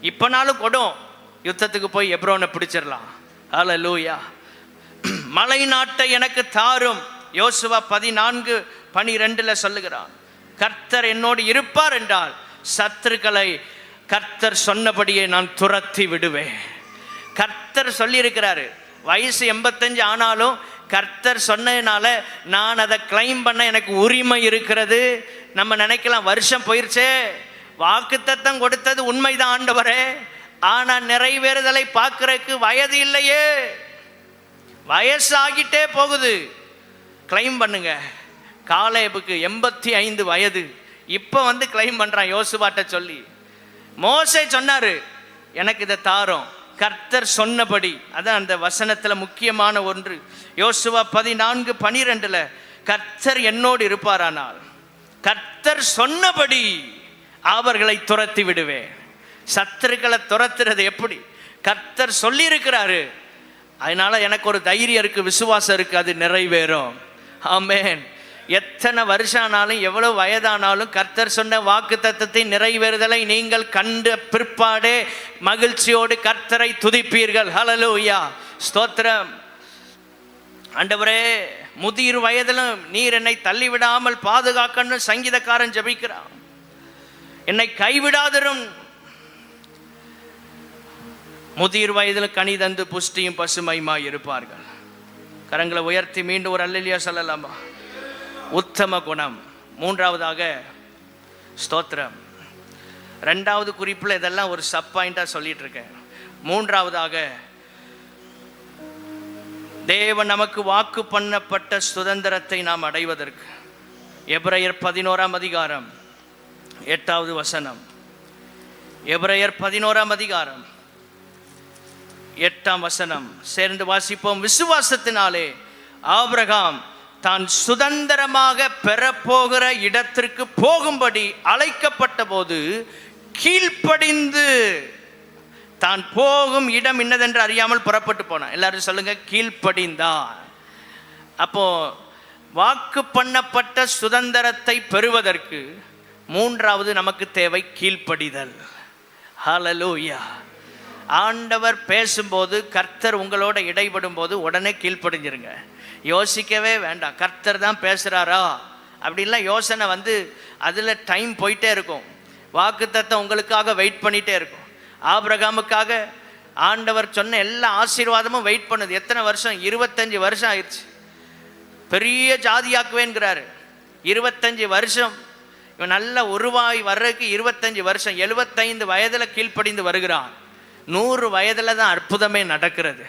இப்போனாலும் கொடும், யுத்தத்துக்கு போய் எப்ரோனை பிடிச்சிடலாம். ஹல்லேலூயா. மலை நாட்டை எனக்கு தாரும். யோசுவா 14:12 சொல்லுகிறான், கர்த்தர் என்னோடு இருப்பார் என்றால் சத்துருக்களை கர்த்தர் சொன்னபடியே நான் துரத்தி விடுவேன். கர்த்தர் சொல்லி இருக்கிறாரு. வயசு 85 ஆனாலும் கர்த்தர் சொன்னதுனால நான் அதை கிளைம் பண்ண எனக்கு உரிமை இருக்கிறது. நம்ம நினைக்கலாம், வருஷம் போயிருச்சே, வாக்குத்தத்தம் கொடுத்தது உண்மைதான் ஆண்டவரே, ஆனா நிறைவேறுதலை பார்க்கறதுக்கு வயது இல்லையே, வயசாகிட்டே போகுது. கிளைம் பண்ணுங்க. காலேபுக்கு 85 வயது, இப்போ கிளைம் பண்றான் யோசுவாட்ட சொல்லி. மோசே சொன்னாரு, எனக்கு இதை தாரோம், கர்த்தர் சொன்னபடி. அதான் அந்த வசனத்துல முக்கியமான ஒன்று. யோசுவா 14:12 கர்த்தர் என்னோடு இருப்பாரானால் கர்த்தர் சொன்னபடி அவர்களை துரத்தி விடுவேன். சத்துருக்களை துரத்துறது எப்படி? கர்த்தர் சொல்லி இருக்கிறாரு. அதனால எனக்கு ஒரு தைரியம் இருக்கு, விசுவாசம் இருக்கு, அது நிறைவேறும். ஆமென். எத்தனை வருஷம் ஆனாலும் எவ்வளவு வயதானாலும் கர்த்தர் சொன்ன வாக்கு தத்தத்தை நிறைவேறுதலை நீங்கள் கண்ட பிற்பாடே மகிழ்ச்சியோடு கர்த்தரை துதிப்பீர்கள். ஹல்லேலூயா. ஸ்தோத்திரம். ஆண்டவரே, முதிர் வயதிலும் நீர் என்னை தள்ளிவிடாமல் பாதுகாக்கணும் சங்கீதக்காரன் ஜெபிக்கிறான். என்னை கைவிடாதிரும். முதிர் வயதில் கனி தந்து புஷ்டியும் பசுமையுமாய் இருப்பார்கள். கரங்களை உயர்த்தி மீண்டும் ஒரு அல்லேலூயா சொல்லலாமா? உத்தம குணம். மூன்றாவதாக ஸ்தோத்திரம். ரெண்டாவது குறிப்பில் இதெல்லாம் ஒரு சப் பாயிண்டாக சொல்லிட்டு இருக்கேன். மூன்றாவதாக, தேவன் நமக்கு வாக்கு பண்ணப்பட்ட சுதந்திரத்தை நாம் அடைவதற்கு எபிரேயர் 11:8 எபிரேயர் 11:8 சேர்ந்து வாசிப்போம். விசுவாசத்தினாலே ஆபிரகாம் தான் சுதந்திரமாக பெறப்போகிற இடத்திற்கு போகும்படி அழைக்கப்பட்ட போது கீழ்ப்படிந்து தான் போகும் இடம் இன்னதென்று அறியாமல் புறப்பட்டு போனான். எல்லாரும் சொல்லுங்க, கீழ்ப்படிந்தான். அப்போ வாக்கு பண்ணப்பட்ட சுதந்திரத்தை பெறுவதற்கு மூன்றாவது நமக்கு தேவை கீழ்ப்படிதல். ஹல்லேலூயா. ஆண்டவர் பேசும்போது, கர்த்தர் உங்களோட இடைப்படும் போது உடனே கீழ்ப்படிஞ்சிருங்க. யோசிக்கவே வேண்டாம், கர்த்தர் தான் பேசுகிறாரா அப்படின்லாம் யோசனை அதில் டைம் போயிட்டே இருக்கும். வாக்குத்தத்தம் உங்களுக்காக வெயிட் பண்ணிகிட்டே இருக்கும். ஆபிரகாமுக்காக ஆண்டவர் சொன்ன எல்லா ஆசீர்வாதமும் வெயிட் பண்ணுது. எத்தனை வருஷம்? 25 வருஷம் ஆயிடுச்சு. பெரிய ஜாதியாக்குவேங்கிறாரு. 25 வருஷம். இவன் நல்ல உருவாய் வர்றதுக்கு 25 வருஷம். 75 வயதில் கீழ்ப்படிந்து வருகிறான். 100 வயதில் தான் அற்புதமே நடக்கிறது.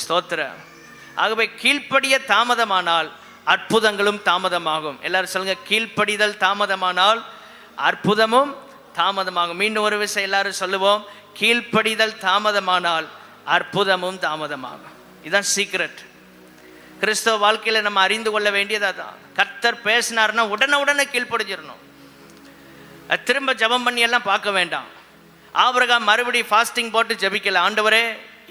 ஸ்தோத்திரம். ஆகவே கீழ்ப்படிய தாமதமானால் அற்புதங்களும் தாமதமாகும். எல்லாரும் சொல்லுங்க, கீழ்ப்படிதல் தாமதமானால் அற்புதமும் தாமதமாகும். மீண்டும் ஒரு விஷயம் எல்லாரும் சொல்லுவோம், கீழ்ப்படிதல் தாமதமானால் அற்புதமும் தாமதமாகும். இதுதான் சீக்ரெட். கிறிஸ்தவ வாழ்க்கையில் நம்ம அறிந்து கொள்ள வேண்டியது அதான். கர்த்தர் பேசினார்னா உடனே கீழ்ப்படிஞ்சிடணும். திரும்ப ஜெபம் பண்ணி எல்லாம் பார்க்க வேண்டாம். ஆபிரகாம் மறுபடியும் ஃபாஸ்டிங் போட்டு ஜெபிக்கல. ஆண்டவரே,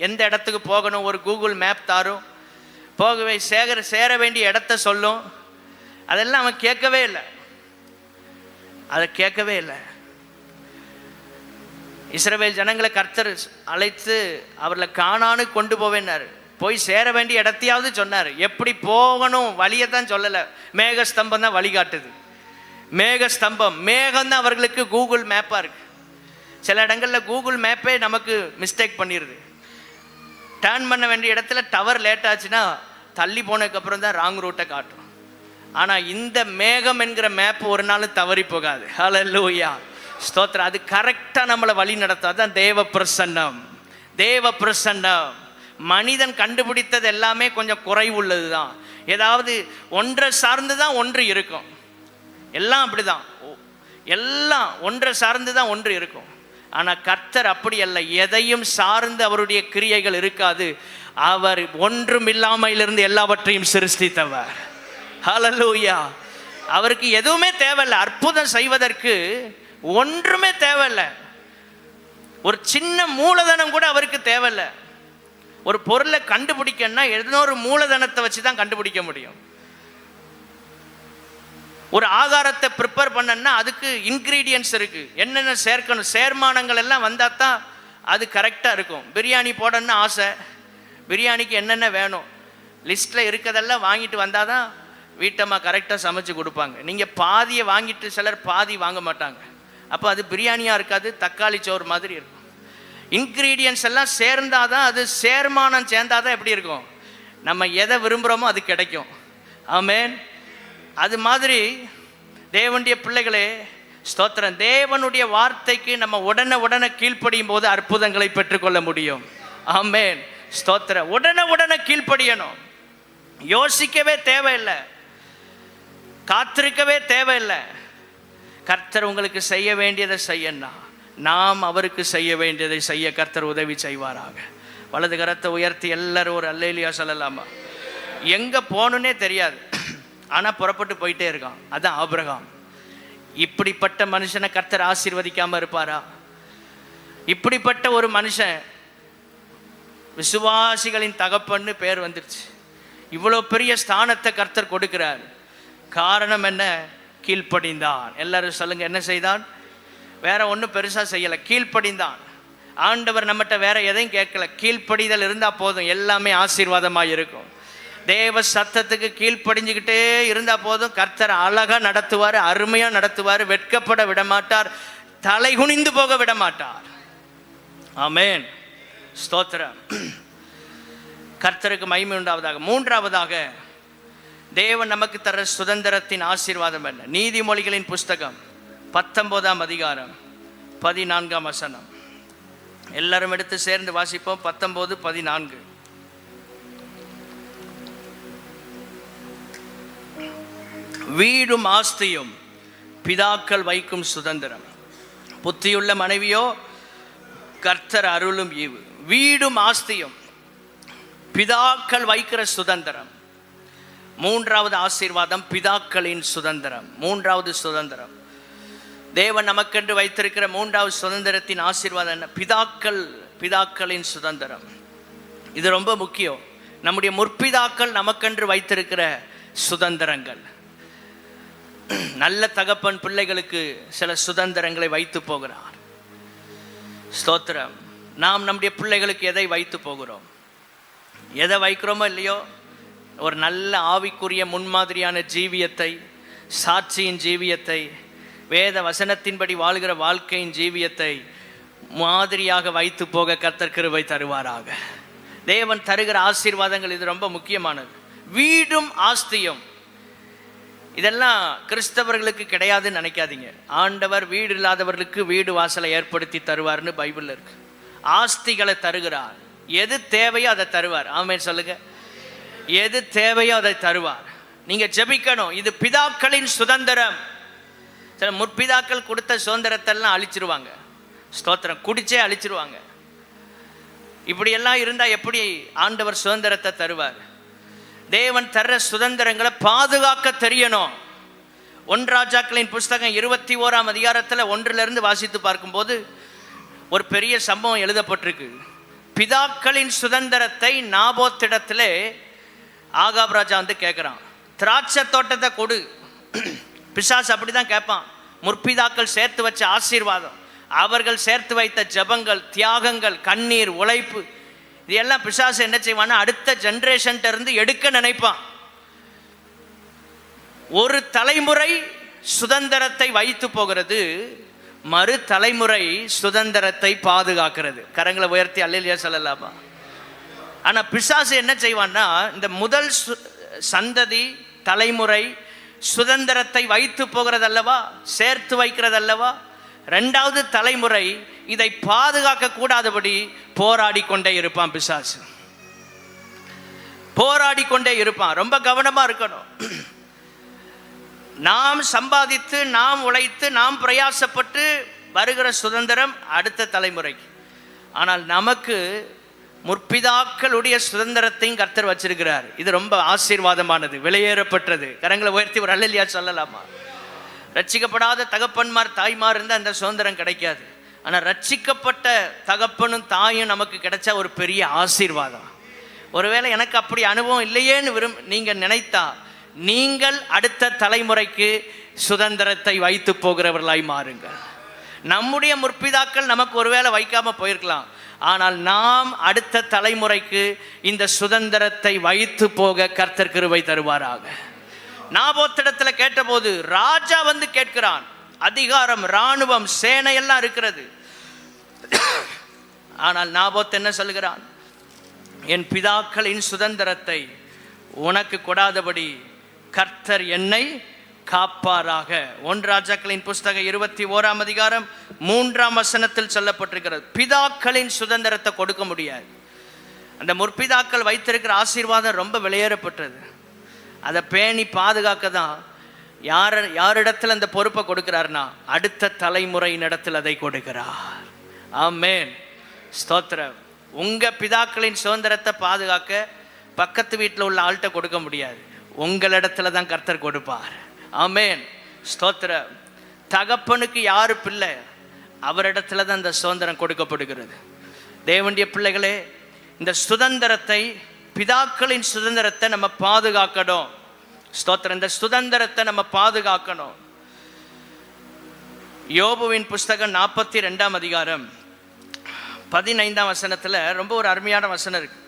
எந்த இடத்துக்கு போகணும் ஒரு கூகுள் மேப் தாரும், போகவே சேர வேண்டிய இடத்த சொல்லும், அதெல்லாம் அவன் கேட்கவே இல்லை. அதை கேட்கவே இல்லை. இஸ்ரவேல் ஜனங்களை கர்த்தர் அழைத்து அவர்களை கானானு கொண்டு போவேன்னாரு. போய் சேர வேண்டிய இடத்தையாவது சொன்னார். எப்படி போகணும் வழியை தான் சொல்லலை. மேகஸ்தம்பம் தான் வழிகாட்டுது. மேகஸ்தம்பம், மேகம் தான் அவர்களுக்கு கூகுள் மேப்பாக இருக்கு. சில இடங்களில் கூகுள் மேப்பே நமக்கு மிஸ்டேக் பண்ணிடுது. டேர்ன் பண்ண வேண்டிய இடத்துல டவர் லேட் ஆச்சுன்னா தள்ளி போனதுக்கப்புறம் தான் ராங் ரூட்டை காட்டும். ஆனால் இந்த மேகம் என்கிற மேப் ஒரு நாள் தவறி போகாது. ஹல்லேலூயா, ஸ்தோத்திரம். அது கரெக்டாக நம்மளை வழி நடத்தாது. தான் தேவ பிரசன்னம். தேவ பிரசன்னம். மனிதன் கண்டுபிடித்தது எல்லாமே கொஞ்சம் குறைவுள்ளது தான். ஏதாவது ஒன்றை சார்ந்து தான் ஒன்று இருக்கும். எல்லாம் அப்படி தான், எல்லாம் ஒன்றை சார்ந்து தான் ஒன்று இருக்கும். ஆனால் கர்த்தர் அப்படி அல்ல. எதையும் சார்ந்து அவருடைய கிரியைகள் இருக்காது. அவர் ஒன்றும் இல்லாமையிலிருந்து எல்லாவற்றையும் சிருஷ்டித்தவர். ஹல்லேலூயா. அவருக்கு எதுவுமே தேவையில்லை. அற்புதம் செய்வதற்கு ஒன்றுமே தேவையில்லை. ஒரு சின்ன மூலதனம் கூட அவருக்கு தேவையில்லை. ஒரு பொருளை கண்டுபிடிக்கணும்னா ஏதோ மூலதனத்தை வச்சு தான் கண்டுபிடிக்க முடியும். ஒரு ஆகாரத்தை ப்ரிப்பேர் பண்ணணும்னா அதுக்கு இன்க்ரீடியன்ஸ் இருக்கு. என்னென்ன சேர்க்கணும், சேர்மானங்கள் எல்லாம் வந்தால் தான் அது கரெக்டாக இருக்கும். பிரியாணி போடணும்னு ஆசை, பிரியாணிக்கு என்னென்ன வேணும் லிஸ்ட்டில் இருக்கிறதெல்லாம் வாங்கிட்டு வந்தால் தான் வீட்டம்மா கரெக்டாக சமைச்சு கொடுப்பாங்க. நீங்கள் பாதியை வாங்கிட்டு சிலர் பாதி வாங்க மாட்டாங்க. அப்போ அது பிரியாணியாக இருக்காது, தக்காளி சோறு மாதிரி இருக்கும். இன்க்ரீடியன்ஸ் எல்லாம் சேர்ந்தால் தான், அது சேர்மானம் சேர்ந்தால் தான் எப்படி இருக்கும், நம்ம எதை விரும்புகிறோமோ அது கிடைக்கும். ஆமென். அது மாதிரி தேவனுடைய பிள்ளைகளே, ஸ்தோத்திரம், தேவனுடைய வார்த்தைக்கு நம்ம உடனே கீழ்ப்படியும் போது அற்புதங்களை பெற்றுக்கொள்ள முடியும். ஆமென், ஸ்தோத்திரம். உடனே கீழ்ப்படியணும். யோசிக்கவே தேவையில்லை, காத்திருக்கவே தேவையில்லை. கர்த்தர் உங்களுக்கு செய்ய வேண்டியதை செய்யணும். நாம் அவருக்கு செய்ய வேண்டியதை செய்ய கர்த்தர் உதவி செய்வாராக. வலது கரத்தை உயர்த்தி எல்லாரும் ஒரு அல்லேலூயா சொல்லலாமா? எங்கே போகணுன்னே தெரியாது, ஆனால் புறப்பட்டு போயிட்டே இருக்கான். அதான் ஆபிரகாம். இப்படிப்பட்ட மனுஷனை கர்த்தர் ஆசீர்வதிக்காமல் இருப்பாரா? இப்படிப்பட்ட ஒரு மனுஷன் விசுவாசிகளின் தகப்பன்னு பேர் வந்துருச்சு. இவ்வளோ பெரிய ஸ்தானத்தை கர்த்தர் கொடுக்கிறார். காரணம் என்ன? கீழ்ப்படிந்தான். எல்லாரும் சொல்லுங்க, என்ன செய்தான்? வேற ஒன்றும் பெருசாக செய்யலை, கீழ்ப்படிந்தான். ஆண்டவர் நம்மகிட்ட வேற எதையும் கேட்கல. கீழ்ப்படிதல் இருந்தால் போதும், எல்லாமே ஆசீர்வாதமாக இருக்கும். தேவ சத்தத்துக்கு கீழ்ப்படிஞ்சுக்கிட்டே இருந்தால் போதும், கர்த்தர் அழகாக நடத்துவார், அருமையாக நடத்துவார், வெட்கப்பட விடமாட்டார், தலை குனிந்து போக விடமாட்டார். ஆமென், ஸ்தோத்திரம். கர்த்தருக்கு மகிமை உண்டாவதாக. மூன்றாவதாக தேவன் நமக்கு தர சுதந்திரத்தின் ஆசீர்வாதம் என்ன? நீதிமொழிகளின் புஸ்தகம் 19ஆம் அதிகாரம் 14ஆம் வசனம். எல்லாரும் எடுத்து சேர்ந்து வாசிப்போம். 19:14. வீடும் ஆஸ்தியும் பிதாக்கள் வைக்கும் சுதந்திரம், புத்தியுள்ள மனைவியோ கர்த்தர் அருளும் ஈவு. வீடும் ஆஸ்தியும் பிதாக்கள் வைக்கிற சுதந்திரம். மூன்றாவது ஆசீர்வாதம் பிதாக்களின் சுதந்திரம். மூன்றாவது சுதந்திரம் தேவன் நமக்கென்று வைத்திருக்கிற மூன்றாவது சுதந்திரத்தின் ஆசீர்வாதம் என்ன? பிதாக்களின் சுதந்திரம். இது ரொம்ப முக்கியம். நம்முடைய முற்பிதாக்கள் நமக்கென்று வைத்திருக்கிற சுதந்திரங்கள். நல்ல தகப்பன் பிள்ளைகளுக்கு சில சுதந்திரங்களை வைத்து போகிறார். ஸ்தோத்திரம். நாம் நம்முடைய பிள்ளைகளுக்கு எதை வைத்து போகிறோம்? எதை வைக்கிறோமோ இல்லையோ, ஒரு நல்ல ஆவிக்குரிய முன்மாதிரியான ஜீவியத்தை, சாட்சியின் ஜீவியத்தை, வேத வசனத்தின்படி வாழ்கிற வாழ்க்கையின் ஜீவியத்தை மாதிரியாக வைத்து போக கர்த்தர் கிருபை தருவாராக. தேவன் தருகிற ஆசீர்வாதங்கள் இது ரொம்ப முக்கியமானது. வீடும் ஆஸ்தியும் இதெல்லாம் கிறிஸ்தவர்களுக்கு கிடையாதுன்னு நினைக்காதீங்க. ஆண்டவர் வீடு இல்லாதவர்களுக்கு வீடு வாசலை ஏற்படுத்தி தருவார்னு பைபிளில் இருக்கு. ஆஸ்திகளை தருகிறார். எது தேவையோ அதை தருவார். ஆமென் சொல்லுங்க. எது தேவையோ அதை தருவார். நீங்க ஜெபிக்கணும். இது பிதாக்களின் சுதந்திரம். சில முற்பிதாக்கள் கொடுத்த சுதந்திரத்தெல்லாம் அழிச்சிருவாங்க. ஸ்தோத்திரம். குடிச்சே அழிச்சிருவாங்க. இப்படியெல்லாம் இருந்தால் எப்படி ஆண்டவர் சுதந்திரத்தை தருவார்? தேவன் தர்ற சுதந்திரங்களை பாதுகாக்க தெரியணும். 1 ராஜாக்களின் புஸ்தகம் 21ஆம் அதிகாரத்தில் 1 வாசித்து பார்க்கும்போது ஒரு பெரிய சம்பவம் எழுதப்பட்டிருக்கு. பிதாக்களின் சுதந்திரத்தை நாபோத்திடத்திலே ஆகாப் ராஜா வந்து கேட்குறான். திராட்சை தோட்டத்தை கொடு. பிசாசு அப்படி தான் கேட்பான். முற்பிதாக்கள் சேர்த்து வச்ச ஆசீர்வாதம், அவர்கள் சேர்த்து வைத்த ஜபங்கள், தியாகங்கள், கண்ணீர், உழைப்பு, இதெல்லாம் பிசாசு என்ன செய்வான்னா அடுத்த ஜெனரேஷன் இருந்து எடுக்க நினைப்பான். ஒரு தலைமுறை சுதந்திரத்தை வைத்து போகிறது, மறு தலைமுறை சுதந்திரத்தை பாதுகாக்கிறது. கரங்களை உயர்த்தி அல்லேலூயா சொல்லலாமா? ஆனா பிசாசு என்ன செய்வான்னா இந்த முதல் சந்ததி தலைமுறை சுதந்திரத்தை வைத்து போகிறது அல்லவா, சேர்த்து வைக்கிறது அல்லவா, ரெண்டாவது தலைமுறை இதை பாதுகாக்க கூடாதபடி போராடி கொண்டே இருப்பான். பிசாசு போராடி கொண்டே இருப்பான். ரொம்ப கவனமா இருக்கணும். நாம் சம்பாதித்து, நாம் உழைத்து, நாம் பிரயாசப்பட்டு வருகிற சுதந்திரம் அடுத்த தலைமுறைக்கு. ஆனால் நமக்கு முற்பிதாக்களுடைய சுதந்திரத்தையும் கர்த்தர் வச்சிருக்கிறார். இது ரொம்ப ஆசீர்வாதமானது, விலையேறப்பட்டது. கரங்களை உயர்த்தி ஒரு அல்லேலூயா சொல்லலாமா? ரட்சிக்கப்படாத தகப்பன்மார், தாய்மார் இருந்தால் அந்த சுதந்திரம் கிடைக்காது. ஆனால் ரட்சிக்கப்பட்ட தகப்பனும் தாயும் நமக்கு கிடைச்சா ஒரு பெரிய ஆசீர்வாதம். ஒருவேளை எனக்கு அப்படி அனுபவம் இல்லையேன்னு நீங்கள் நினைத்தா, நீங்கள் அடுத்த தலைமுறைக்கு சுதந்திரத்தை வைத்து போகிறவர்களாய் மாறுங்கள். நம்முடைய முற்பிதாக்கள் நமக்கு ஒருவேளை வைக்காம போயிருக்கலாம், ஆனால் நாம் அடுத்த தலைமுறைக்கு இந்த சுதந்திரத்தை வைத்து போக கர்த்தர் கிருபை தருவாராக. நாபோத்திடத்துல கேட்டபோது ராஜா வந்து கேட்கிறான். அதிகாரம், இராணுவம், சேனை எல்லாம் இருக்கிறது. ஆனால் நாபோத் என்ன சொல்கிறான்? என் பிதாக்களின் சுதந்திரத்தை உனக்கு கொடாதபடி கர்த்தர் என்னை காப்பாராக. 1 ராஜாக்களின் புஸ்தகம் 21ஆம் அதிகாரம் 3ஆம் வசனத்தில் சொல்லப்பட்டிருக்கிறது. பிதாக்களின் சுதந்திரத்தை கொடுக்க முடியாது. அந்த முற்பிதாக்கள் வைத்திருக்கிற ஆசீர்வாதம் ரொம்ப விலையேறப்பட்டது. அதை பேணி பாதுகாக்க தான் யாரிடத்தில் அந்த பொறுப்பை கொடுக்கிறார்னா அடுத்த தலைமுறையின் இடத்தில் அதை கொடுக்கிறார். ஆமென், ஸ்தோத்திரம். உங்க பிதாக்களின் சுதந்திரத்தை பாதுகாக்க பக்கத்து வீட்டில் உள்ள ஆள்கிட்ட கொடுக்க முடியாது, உங்களிடத்துல தான் கர்த்தர் கொடுப்பார். ஆமென், ஸ்தோத்திரம். தகப்பனுக்கு யாரு பிள்ளை, அவரிடத்துல தான் இந்த சுதந்திரம் கொடுக்கப்படுகிறது. தேவனுடைய பிள்ளைகளே, இந்த சுதந்திரத்தை, பிதாக்களின் சுதந்திரத்தை நம்ம பாதுகாக்கணும். ஸ்தோத்திரம். இந்த சுதந்திரத்தை நம்ம பாதுகாக்கணும். யோபுவின் புஸ்தகம் 42ஆம் அதிகாரம் 15ஆம் வசனத்தில் ரொம்ப ஒரு அருமையான வசனம் இருக்கு.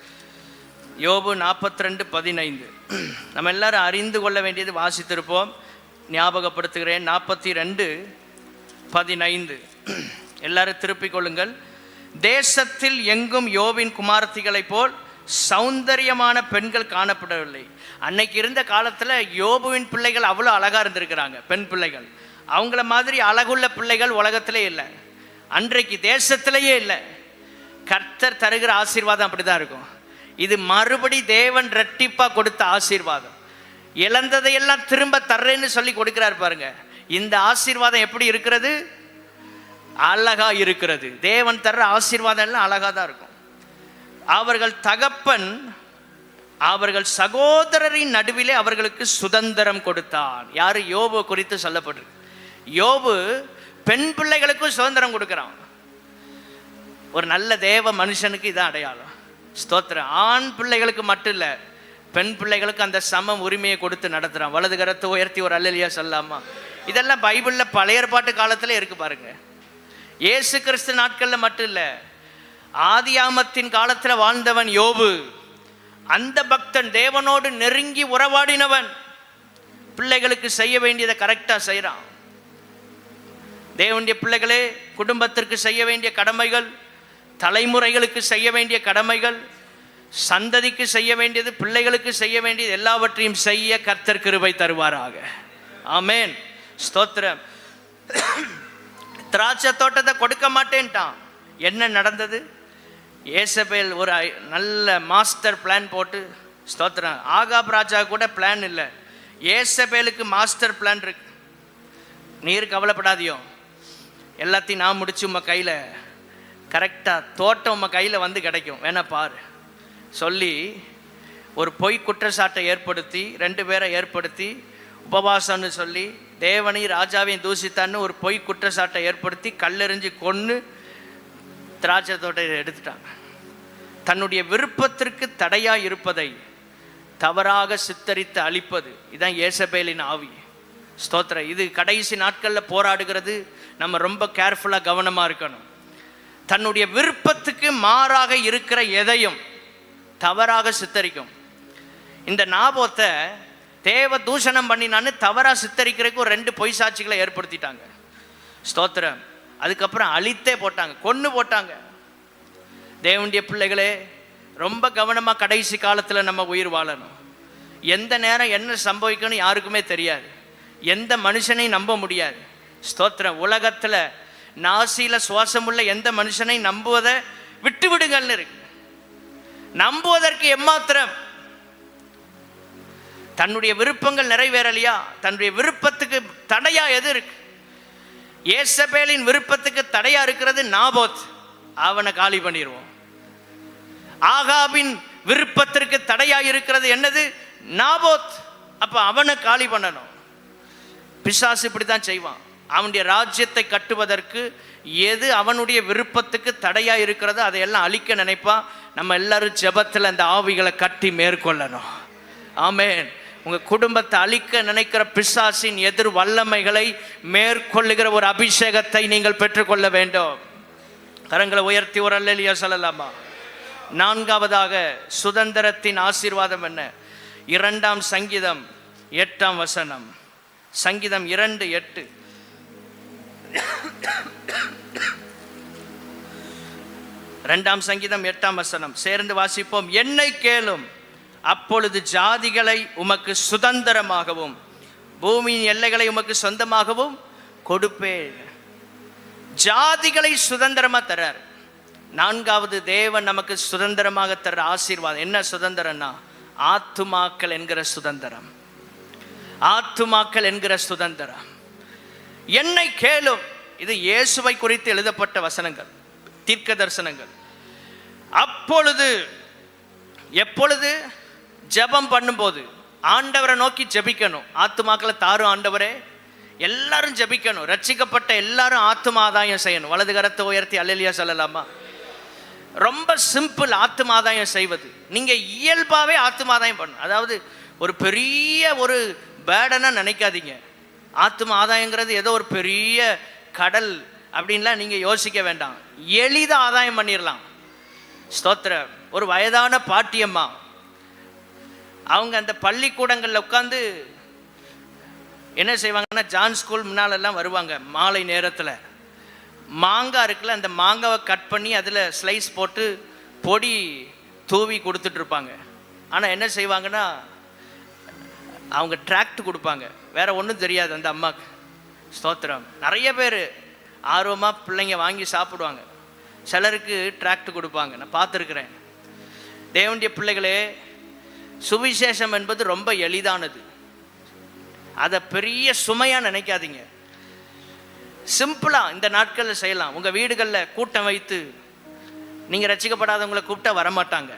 யோபு 42:15. நம்ம எல்லாரும் அறிந்து கொள்ள வேண்டியது, வாசித்திருப்போம், ஞாபகப்படுத்துகிறேன். 42:15 எல்லாரும் திருப்பிக் கொள்ளுங்கள். தேசத்தில் எங்கும் யோபின் குமாரத்திகளை போல் சௌந்தரியமான பெண்கள் காணப்படவில்லை. அன்னைக்கு இருந்த காலத்தில் யோபுவின் பிள்ளைகள் அவ்வளோ அழகாக இருந்திருக்கிறாங்க. பெண் பிள்ளைகள், அவங்கள மாதிரி அழகுள்ள பிள்ளைகள் உலகத்திலே இல்லை, அன்றைக்கு தேசத்திலேயே இல்லை. கர்த்தர் தருகிற ஆசீர்வாதம் அப்படிதான் இருக்கும். இது மறுபடி தேவன் ரெட்டிப்பா கொடுத்த ஆசீர்வாதம். இழந்ததையெல்லாம் திரும்ப தர்றேன்னு சொல்லி கொடுக்கிறார் பாருங்க. இந்த ஆசீர்வாதம் எப்படி இருக்கிறது? அழகா இருக்கிறது. தேவன் தர்ற ஆசீர்வாதம் எல்லாம் அழகா தான் இருக்கும். அவர்கள் தகப்பன் அவர்கள் சகோதரரின் நடுவிலே அவர்களுக்கு சுதந்திரம் கொடுத்தான். யாரு? யோபு குறித்து சொல்லப்பட்டிருக்கு. யோபு பெண் பிள்ளைகளுக்கும் சுதந்திரம் கொடுக்கிறான். ஒரு நல்ல தேவ மனுஷனுக்கு இதான் அடையாளம். ஸ்தோத்திரம். ஆண் பிள்ளைகளுக்கு மட்டும் இல்லை, பெண் பிள்ளைகளுக்கு அந்த சம உரிமையை கொடுத்து நடத்துகிறான். வலது கரத்தை உயர்த்தி ஒரு அல்லேலூயா சொல்லலாமா? இதெல்லாம் பைபிளில் பழைய ஏற்பாட்டு காலத்தில் இருக்கு பாருங்க. இயேசு கிறிஸ்து நாட்களில் மட்டும் இல்லை, ஆதியாமத்தின் காலத்தில் வாழ்ந்தவன் யோபு. அந்த பக்தன் தேவனோடு நெருங்கி உறவாடினவன். பிள்ளைகளுக்கு செய்ய வேண்டியதை கரெக்டாக செய்கிறான். தேவனுடைய பிள்ளைகளே, குடும்பத்திற்கு செய்ய வேண்டிய கடமைகள், தலைமுறைகளுக்கு செய்ய வேண்டிய கடமைகள், சந்ததிக்கு செய்ய வேண்டியது, பிள்ளைகளுக்கு செய்ய வேண்டியது எல்லாவற்றையும் செய்ய கர்த்தர் கிருபை தருவாராக. ஆமென், ஸ்தோத்திரம். திராட்சை தோட்டத்தை கொடுக்க மாட்டேன்ட்டான். என்ன நடந்தது? ஏசபேல் ஒரு நல்ல மாஸ்டர் பிளான் போட்டு, ஸ்தோத்திரம், ஆகாப் ராஜா கூட பிளான் இல்லை, ஏசபேலுக்கு மாஸ்டர் பிளான் இருக்கு. நீர் கவலைப்படாதியோ, எல்லாத்தையும் நான் முடிச்சு உங்கள் கையில் கரெக்டாக தோட்டம் உங்கள் கையில் வந்து கிடைக்கும், வேணா பாரு சொல்லி ஒரு பொய் குற்றச்சாட்டை ஏற்படுத்தி 2 பேரை ஏற்படுத்தி உபவாசம்னு சொல்லி தேவனையும் ராஜாவையும் தூசித்தான்னு ஒரு பொய் குற்றச்சாட்டை ஏற்படுத்தி கல்லெறிஞ்சு கொன்று திராட்சை தோட்டத்தை எடுத்துட்டாங்க. தன்னுடைய விருப்பத்திற்கு தடையாக இருப்பதை தவறாக சித்தரித்து அழிப்பது, இதுதான் ஏசபேலின் ஆவி. ஸ்தோத்திரம். இது கடைசி நாட்களில் போராடுகிறது. நம்ம ரொம்ப கேர்ஃபுல்லாக கவனமாக இருக்கணும். தன்னுடைய விருப்பத்துக்கு மாறாக இருக்கிற எதையும் தவறாக சித்தரிக்கும். இந்த நாபோத்தை தேவ தூஷணம் பண்ணினான்னு தவறாக சித்தரிக்கிறதுக்கு ஒரு 2 பொய் சாட்சிகளை ஏற்படுத்திட்டாங்க. ஸ்தோத்திரம். அதுக்கப்புறம் அழித்தே போட்டாங்க, கொன்று போட்டாங்க. தேவனுடைய பிள்ளைகளே, ரொம்ப கவனமாக கடைசி காலத்தில் நம்ம உயிர் வாழணும். எந்த நேரம் என்ன சம்பவிக்கணும் யாருக்குமே தெரியாது. எந்த மனுஷனையும் நம்ப முடியாது. ஸ்தோத்திரம். உலகத்தில் நாசியில் சுவாசமுள்ள எந்த மனுஷனையும் நம்புவதை விட்டு விடுங்கள்னு இருக்கு. நம்புவதற்கு எம்மாத்திரம்? தன்னுடைய விருப்பங்கள் நிறைவேறலையா? தன்னுடைய விருப்பத்துக்கு தடையா எது இருக்கு? ஏசபேலின் விருப்பத்துக்கு தடையா இருக்கிறது நாபோத். அவனை காலி பண்ணிடுவோம். ஆகாபின் விருப்பத்திற்கு தடையா இருக்கிறது என்னது? நாபோத். அப்ப அவனை காலி பண்ணணும். பிசாசு இப்படித்தான் செய்வான். அவனுடைய ராஜ்யத்தை கட்டுவதற்கு எது அவனுடைய விருப்பத்துக்கு தடையா இருக்கிறதோ அதையெல்லாம் அழிக்க நினைப்பான். நம்ம எல்லாரும் ஜெபத்தில் அந்த ஆவிகளை கட்டி மேற்கொள்ளணும். ஆமென். உங்க குடும்பத்தை அழிக்க நினைக்கிற பிசாசின் எதிர் வல்லமைகளை மேற்கொள்ளுகிற ஒரு அபிஷேகத்தை நீங்கள் பெற்றுக்கொள்ள வேண்டும். கரங்களை உயர்த்தி ஒரு அல்லேலூயா சொல்லலாமா? 4வதாக சுதந்திரத்தின் ஆசீர்வாதம் என்ன? 2 சங்கீதம் 8 சங்கீதம் 2:8. சங்கீதம் 8 சேர்ந்து வாசிப்போம். என்னை கேளும், அப்பொழுது ஜாதிகளை உமக்கு சுதந்திரமாகவும் பூமியின் எல்லைகளை உமக்கு சொந்தமாகவும் கொடுப்பேன். ஜாதிகளை சுதந்திரமா தர்றார். 4வது தேவன் நமக்கு சுதந்திரமாக தர்ற ஆசீர்வாதம் என்ன? சுதந்திரம்னா ஆத்துமாக்கள் என்கிற சுதந்திரம். ஆத்துமாக்கள் என்கிற சுதந்திரம். என்னை கேளும். இது இயேசுவை குறித்து எழுதப்பட்ட வசனங்கள், தீர்க்க தரிசனங்கள். அப்பொழுது, எப்பொழுது? ஜெபம் பண்ணும்போது ஆண்டவரை நோக்கி ஜெபிக்கணும். ஆத்துமாக்களை தாரும் ஆண்டவரே. எல்லாரும் ஜெபிக்கணும். ரட்சிக்கப்பட்ட எல்லாரும் ஆத்தும ஆதாயம் செய்யணும். வலது கரத்தை உயர்த்தி அல்லேலூயா சொல்லலாமா? ரொம்ப சிம்பிள் ஆத்தும ஆதாயம் செய்வது. நீங்க இயல்பாவே ஆத்தும ஆதாயம் பண்ணணும். அதாவது ஒரு பெரிய ஒரு பேடனா நினைக்காதீங்க. ஆத்தும ஆதாயங்கிறது ஏதோ ஒரு பெரிய கடல் அப்படின்லாம் நீங்க யோசிக்க வேண்டாம். எளிதா ஆதாயம் பண்ணிடலாம். ஸ்தோத்திரம். ஒரு வயதான பாட்டியம்மா, அவங்க அந்த பள்ளிக்கூடங்களில் உட்காந்து என்ன செய்வாங்கன்னா, ஜான் ஸ்கூல் முன்னாலெல்லாம் வருவாங்க. மாலை நேரத்தில் மாங்காய் இருக்குல்ல, அந்த மாங்காவை கட் பண்ணி அதில் ஸ்லைஸ் போட்டு பொடி தூவி கொடுத்துட்ருப்பாங்க. ஆனால் என்ன செய்வாங்கன்னா, அவங்க டிராக்ட் கொடுப்பாங்க. வேறு ஒன்றும் தெரியாது அந்த அம்மாவுக்கு. ஸ்தோத்திரம். நிறைய பேர் ஆர்வமாக பிள்ளைங்க வாங்கி சாப்பிடுவாங்க. சிலருக்கு டிராக்ட் கொடுப்பாங்க. நான் பார்த்துருக்குறேன். தேவனுடைய பிள்ளைகளே, சுவிசேஷம் என்பது ரொம்ப எளிதானது. அதை பெரிய சுமையாக நினைக்காதீங்க. சிம்பிளாக இந்த நாட்களில் செய்யலாம். உங்கள் வீடுகளில் கூட்டம் வைத்து, நீங்கள் ரட்சிக்கப்படாதவங்களை கூப்பிட்டா வரமாட்டாங்க.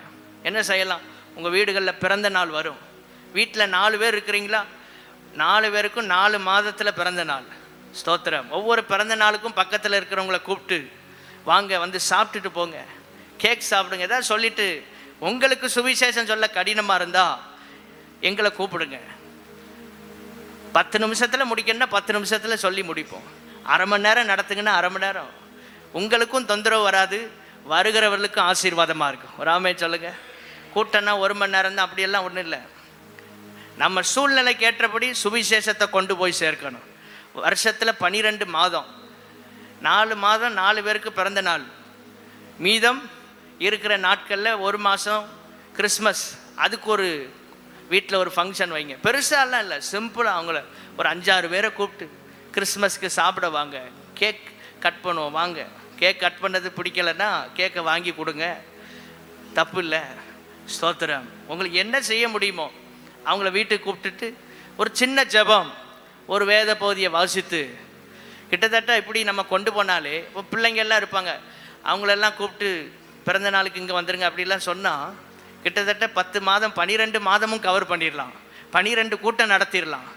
என்ன செய்யலாம்? உங்கள் வீடுகளில் பிறந்த நாள் வரும். வீட்டில் 4 பேர் இருக்கிறீங்களா? 4 பேருக்கும் 4 மாதத்தில் பிறந்த நாள். ஸ்தோத்திரம். ஒவ்வொரு பிறந்த நாளுக்கும் பக்கத்தில் இருக்கிறவங்கள கூப்பிட்டு, வாங்க வந்து சாப்பிட்டுட்டு போங்க, கேக் சாப்பிடுங்க, ஏதாவது சொல்லிவிட்டு, உங்களுக்கு சுவிசேஷம் சொல்ல கடினமாக இருந்தால் எங்களை கூப்பிடுங்க. 10 நிமிஷத்தில் முடிக்கணும்னா 10 நிமிஷத்தில் சொல்லி முடிப்போம். அரை மணி நேரம் நடத்துங்கன்னா அரை மணி நேரம். உங்களுக்கும் தொந்தரவு வராது, வருகிறவர்களுக்கும் ஆசீர்வாதமாக இருக்கும். ஒரு ஆமே சொல்லுங்க. கூட்டம்னா 1 மணி நேரம் தான், அப்படியெல்லாம் ஒன்றும் இல்லை. நம்ம சூழ்நிலைக்கு ஏற்றபடி சுவிசேஷத்தை கொண்டு போய் சேர்க்கணும். வருஷத்தில் 12 மாதம், 4 மாதம் 4 பேருக்கு பிறந்த நாள். மீதம் இருக்கிற நாட்களில் 1 மாதம் கிறிஸ்மஸ், அதுக்கு ஒரு வீட்டில் ஒரு ஃபங்க்ஷன் வைங்க. பெருசாலாம் இல்லை, சிம்பிளாக அவங்கள ஒரு 5-6 பேரை கூப்பிட்டு கிறிஸ்மஸ்க்கு சாப்பிட வாங்க, கேக் கட் பண்ணுவோம் வாங்க. கேக் கட் பண்ணது பிடிக்கலைன்னா கேக்கை வாங்கி கொடுங்க, தப்பு இல்லை. ஸ்தோத்திரம். உங்களுக்கு என்ன செய்ய முடியுமோ அவங்கள வீட்டுக்கு கூப்பிட்டுட்டு ஒரு சின்ன ஜெபம், ஒரு வேத பகுதியை வாசித்து, கிட்டத்தட்ட இப்படி நம்ம கொண்டு போனாலே, இப்போ பிள்ளைங்கள்லாம் இருப்பாங்க, அவங்களெல்லாம் கூப்பிட்டு பிறந்த நாளுக்கு இங்கே வந்துடுங்க அப்படிலாம் சொன்னால் கிட்டத்தட்ட 10 மாதம் 12 மாதமும் கவர் பண்ணிடலாம். 12 கூட்டம் நடத்திடலாம்.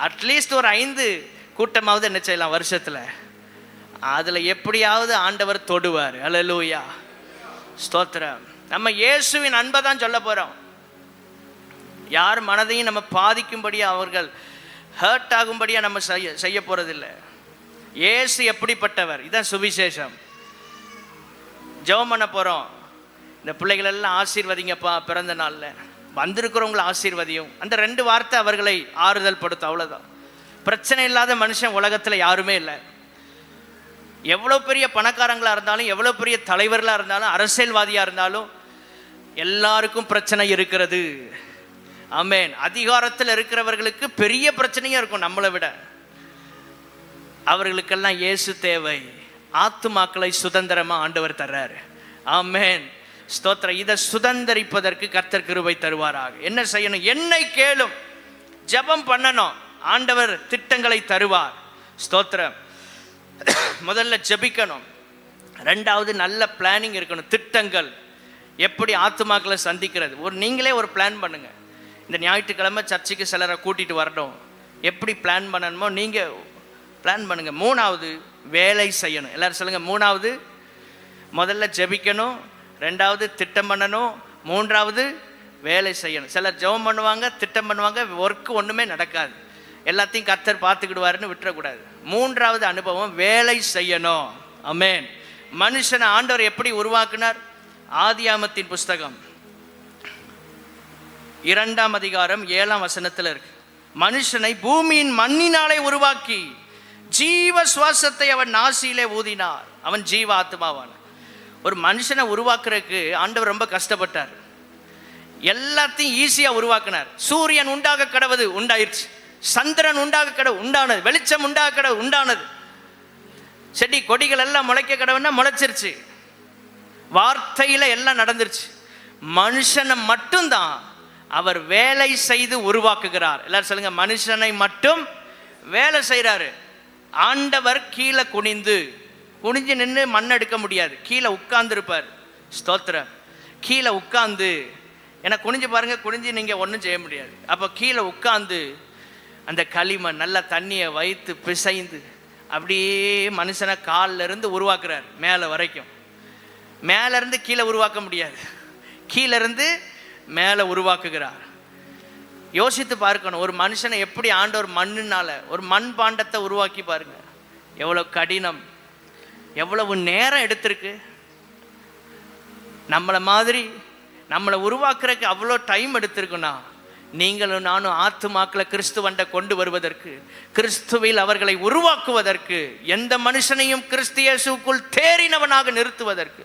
அட்லீஸ்ட் ஒரு 5 கூட்டமாவது என்ன செய்யலாம் வருஷத்தில். அதில் எப்படியாவது ஆண்டவர் தொடுவார். அல்லேலூயா, ஸ்தோத்திரம். நம்ம இயேசுவின் அன்பை தான் சொல்ல போகிறோம். யார் மனதையும் நம்ம பாதிக்கும்படி அவர்கள் ஹர்ட் ஆகும்படியாக நம்ம செய்ய போகிறதில்லை. இயேசு எப்படிப்பட்டவர், இதான் சுவிசேஷம். ஜெபம் பண்ண போகிறோம். இந்த பிள்ளைகளெல்லாம் ஆசீர்வதிங்கப்பா, பிறந்த நாளில் வந்திருக்கிறவங்களை ஆசீர்வதியும். அந்த 2 வார்த்தை அவர்களை ஆறுதல் படுத்தும், அவ்வளோதான். பிரச்சனை இல்லாத மனுஷன் உலகத்தில் யாருமே இல்லை. எவ்வளோ பெரிய பணக்காரங்களாக இருந்தாலும், எவ்வளோ பெரிய தலைவர்களாக இருந்தாலும், அரசியல்வாதியாக இருந்தாலும் எல்லாருக்கும் பிரச்சனை இருக்கிறது. ஆமென். அதிகாரத்தில் இருக்கிறவர்களுக்கு பெரிய பிரச்சனையாக இருக்கும் நம்மளை விட. அவர்களுக்கெல்லாம் இயேசு தேவை. ஆத்துமாக்களை சுதந்திரமாக ஆண்டவர் தர்றாரு. ஆமென். ஸ்தோத்திரம். இதை சுதந்திரிப்பதற்கு கர்த்தர் கிருபை தருவாராக. என்ன செய்யணும்? என்னை கேளும். ஜெபம் பண்ணணும். ஆண்டவர் திட்டங்களை தருவார். ஸ்தோத்திரம். முதல்ல ஜெபிக்கணும். 2வது நல்ல பிளானிங் இருக்கணும். திட்டங்கள் எப்படி ஆத்துமாக்களை சந்திக்கிறது. நீங்களே ஒரு பிளான் பண்ணுங்க. இந்த ஞாயிற்றுக்கிழமை சர்ச்சுக்கு சிலரை கூட்டிகிட்டு வரணும். எப்படி பிளான் பண்ணணுமோ நீங்கள் பிளான் பண்ணுங்க. 3வது வேலை செய்யணும். எல்லாரும் சொல்லுங்க. 3வது முதல்ல ஜெபிக்கணும், 2வது திட்டம் பண்ணணும், 3வது வேலை செய்யணும். சிலர் ஜெபம் பண்ணுவாங்க, திட்டம் பண்ணுவாங்க, ஒர்க்கு ஒன்றுமே நடக்காது. எல்லாத்தையும் கர்த்தர் பார்த்துக்கிடுவாருன்னு விட்டுறக்கூடாது. 3வது அனுபவம் வேலை செய்யணும். ஆமென். மனுஷனை ஆண்டவர் எப்படி உருவாக்குனார்? ஆதியாமத்தின் புஸ்தகம் 2ஆம் அதிகாரம் 7ஆம் வசனத்தில் இருக்கு. மனுஷனை பூமியின் மண்ணினாலே உருவாக்கி ஜீவ சுவாசத்தை அவன் நாசியிலே ஊதினார், அவன் ஜீவ ஆத்மாவான. ஒரு மனுஷனை உருவாக்குறதுக்கு ஆண்டவர் ரொம்ப கஷ்டப்பட்டார். எல்லாத்தையும் ஈஸியாக உருவாக்குனார். சூரியன் உண்டாக கடவுது, உண்டாயிருச்சு. சந்திரன் உண்டாக கடவு, உண்டானது. வெளிச்சம் உண்டாக கடவு, உண்டானது. செடி கொடிகள் எல்லாம் முளைக்க கடவுன்னா முளைச்சிருச்சு. வார்த்தையில் எல்லாம் நடந்துருச்சு. மனுஷனை மட்டும்தான் அவர் வேலை செய்து உருவாக்குகிறார். எல்லாரும் சொல்லுங்க. மனுஷனை மட்டும் வேலை செய்கிறாரு. ஆண்டவர் கீழே குனிஞ்சு நின்று மண் எடுக்க முடியாது. கீழே உட்கார்ந்துருப்பார். ஸ்தோத்திரம். கீழே உட்கார்ந்து, ஏன்னா குனிஞ்சு பாருங்க, குனிஞ்சு நீங்கள் ஒன்றும் செய்ய முடியாது. அப்போ கீழே உட்கார்ந்து அந்த களிமண் நல்ல தண்ணியை வைத்து பிசைந்து அப்படியே மனுஷனை காலில் இருந்து உருவாக்குறார். மேலே வரைக்கும். மேலேருந்து கீழே உருவாக்க முடியாது, கீழேருந்து மேலே உருவாக்குகிறார். யோசித்து பார்க்கணும். ஒரு மனுஷனை எப்படி ஆண்டவர் மண்ணுனால ஒரு மண் பாண்டத்தை உருவாக்கி பாருங்க. எவ்வளோ கடினம், எவ்வளவு நேரம் எடுத்திருக்கு. நம்மளை மாதிரி நம்மளை உருவாக்குறதுக்கு அவ்வளோ டைம் எடுத்திருக்குன்னா, நீங்களும் நானும் ஆத்துமாக்களை கிறிஸ்துவண்டை கொண்டு வருவதற்கு, கிறிஸ்துவில் அவர்களை உருவாக்குவதற்கு, எந்த மனுஷனையும் கிறிஸ்து இயேசுவுக்குள் தேறினவனாக நிறுத்துவதற்கு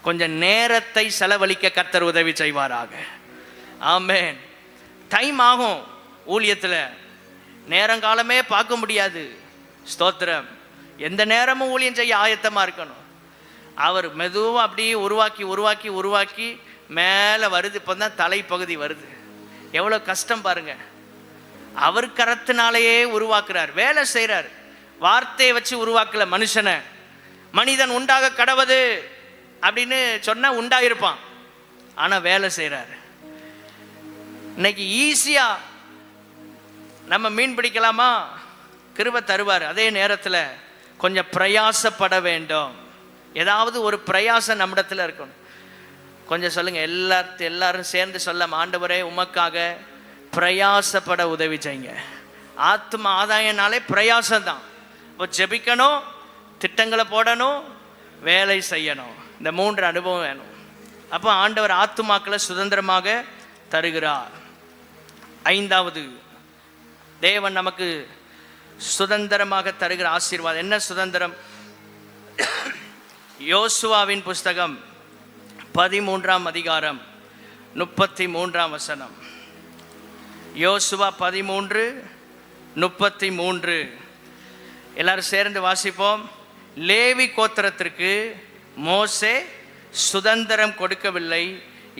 கொஞ்சம் நேரத்தை செலவழிக்க கர்த்தர் உதவி செய்வாராக. ஆமென். டைம் ஆகும். ஊழியத்தில் நேரங்காலமே பார்க்க முடியாது. ஸ்தோத்திரம். எந்த நேரமும் ஊழியம் செய்ய ஆயத்தமாக இருக்கணும். அவர் மெதுவாக அப்படியே உருவாக்கி மேலே வருது. இப்போ தான் தலைப்பகுதி வருது. எவ்வளோ கஷ்டம் பாருங்க. அவர் கரத்தினாலேயே உருவாக்குறார், வேலை செய்கிறார். வார்த்தையை வச்சு உருவாக்கல மனுஷனை. மனிதன் உண்டாக கடவுது அப்படின்னு சொன்னால் உண்டாயிருப்பான். ஆனால் வேலை செய்கிறார். இன்னைக்கு ஈஸியாக நம்ம மீன் பிடிக்கலாமா? கிருபை தருவார். அதே நேரத்தில் கொஞ்சம் பிரயாசப்பட வேண்டும். ஏதாவது ஒரு பிரயாசம் நம்மிடத்தில் இருக்கணும். கொஞ்சம் சொல்லுங்கள். எல்லாரும் சேர்ந்து சொல்ல, ஆண்டவரே உமக்காக பிரயாசப்பட உதவி செய்யுங்க. ஆத்ம ஆதாயனாலே பிரயாசம்தான். இப்போ ஜெபிக்கணும், திட்டங்களை போடணும், வேலை செய்யணும். இந்த 3 அனுபவம் வேணும். அப்போ ஆண்டவர் ஆத்துமாக்களை சுதந்திரமாக தருகிறார். 5வது தேவன் நமக்கு சுதந்திரமாக தருகிற ஆசீர்வாதம் என்ன? சுதந்திரம். யோசுவாவின் புஸ்தகம் 13ஆம் அதிகாரம் 33ஆம் வசனம். யோசுவா 13:33. எல்லாரும் சேர்ந்து வாசிப்போம். லேவி கோத்திரத்திற்கு மோசே சுதந்திரம் கொடுக்கவில்லை.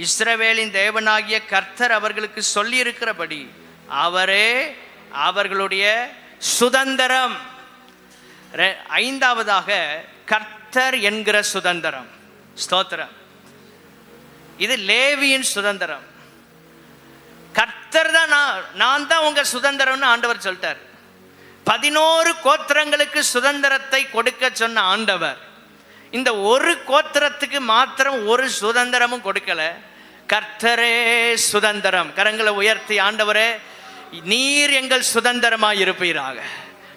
இஸ்ரவேலின் தேவனாகிய கர்த்தர் அவர்களுக்கு சொல்லியிருக்கிறபடி அவரே அவர்களுடைய சுதந்திரம். 5வதாக கர்த்தர் என்கிற சுதந்திரம். ஸ்தோத்திரம். இது லேவியின் சுதந்திரம். கர்த்தர் தான், நான் தான் உங்க சுதந்திரம்னு ஆண்டவர் சொல்லிட்டார். 11 கோத்திரங்களுக்கு சுதந்திரத்தை கொடுக்க சொன்ன ஆண்டவர் இந்த ஒரு கோத்திரத்துக்கு மாத்திரம் ஒரு சுதந்திரமும் கொடுக்கல. கர்த்தரே சுதந்திரம். கரங்களை உயர்த்தி, ஆண்டவரே நீர் எங்கள் சுதந்திரமாய் இருப்பீராக.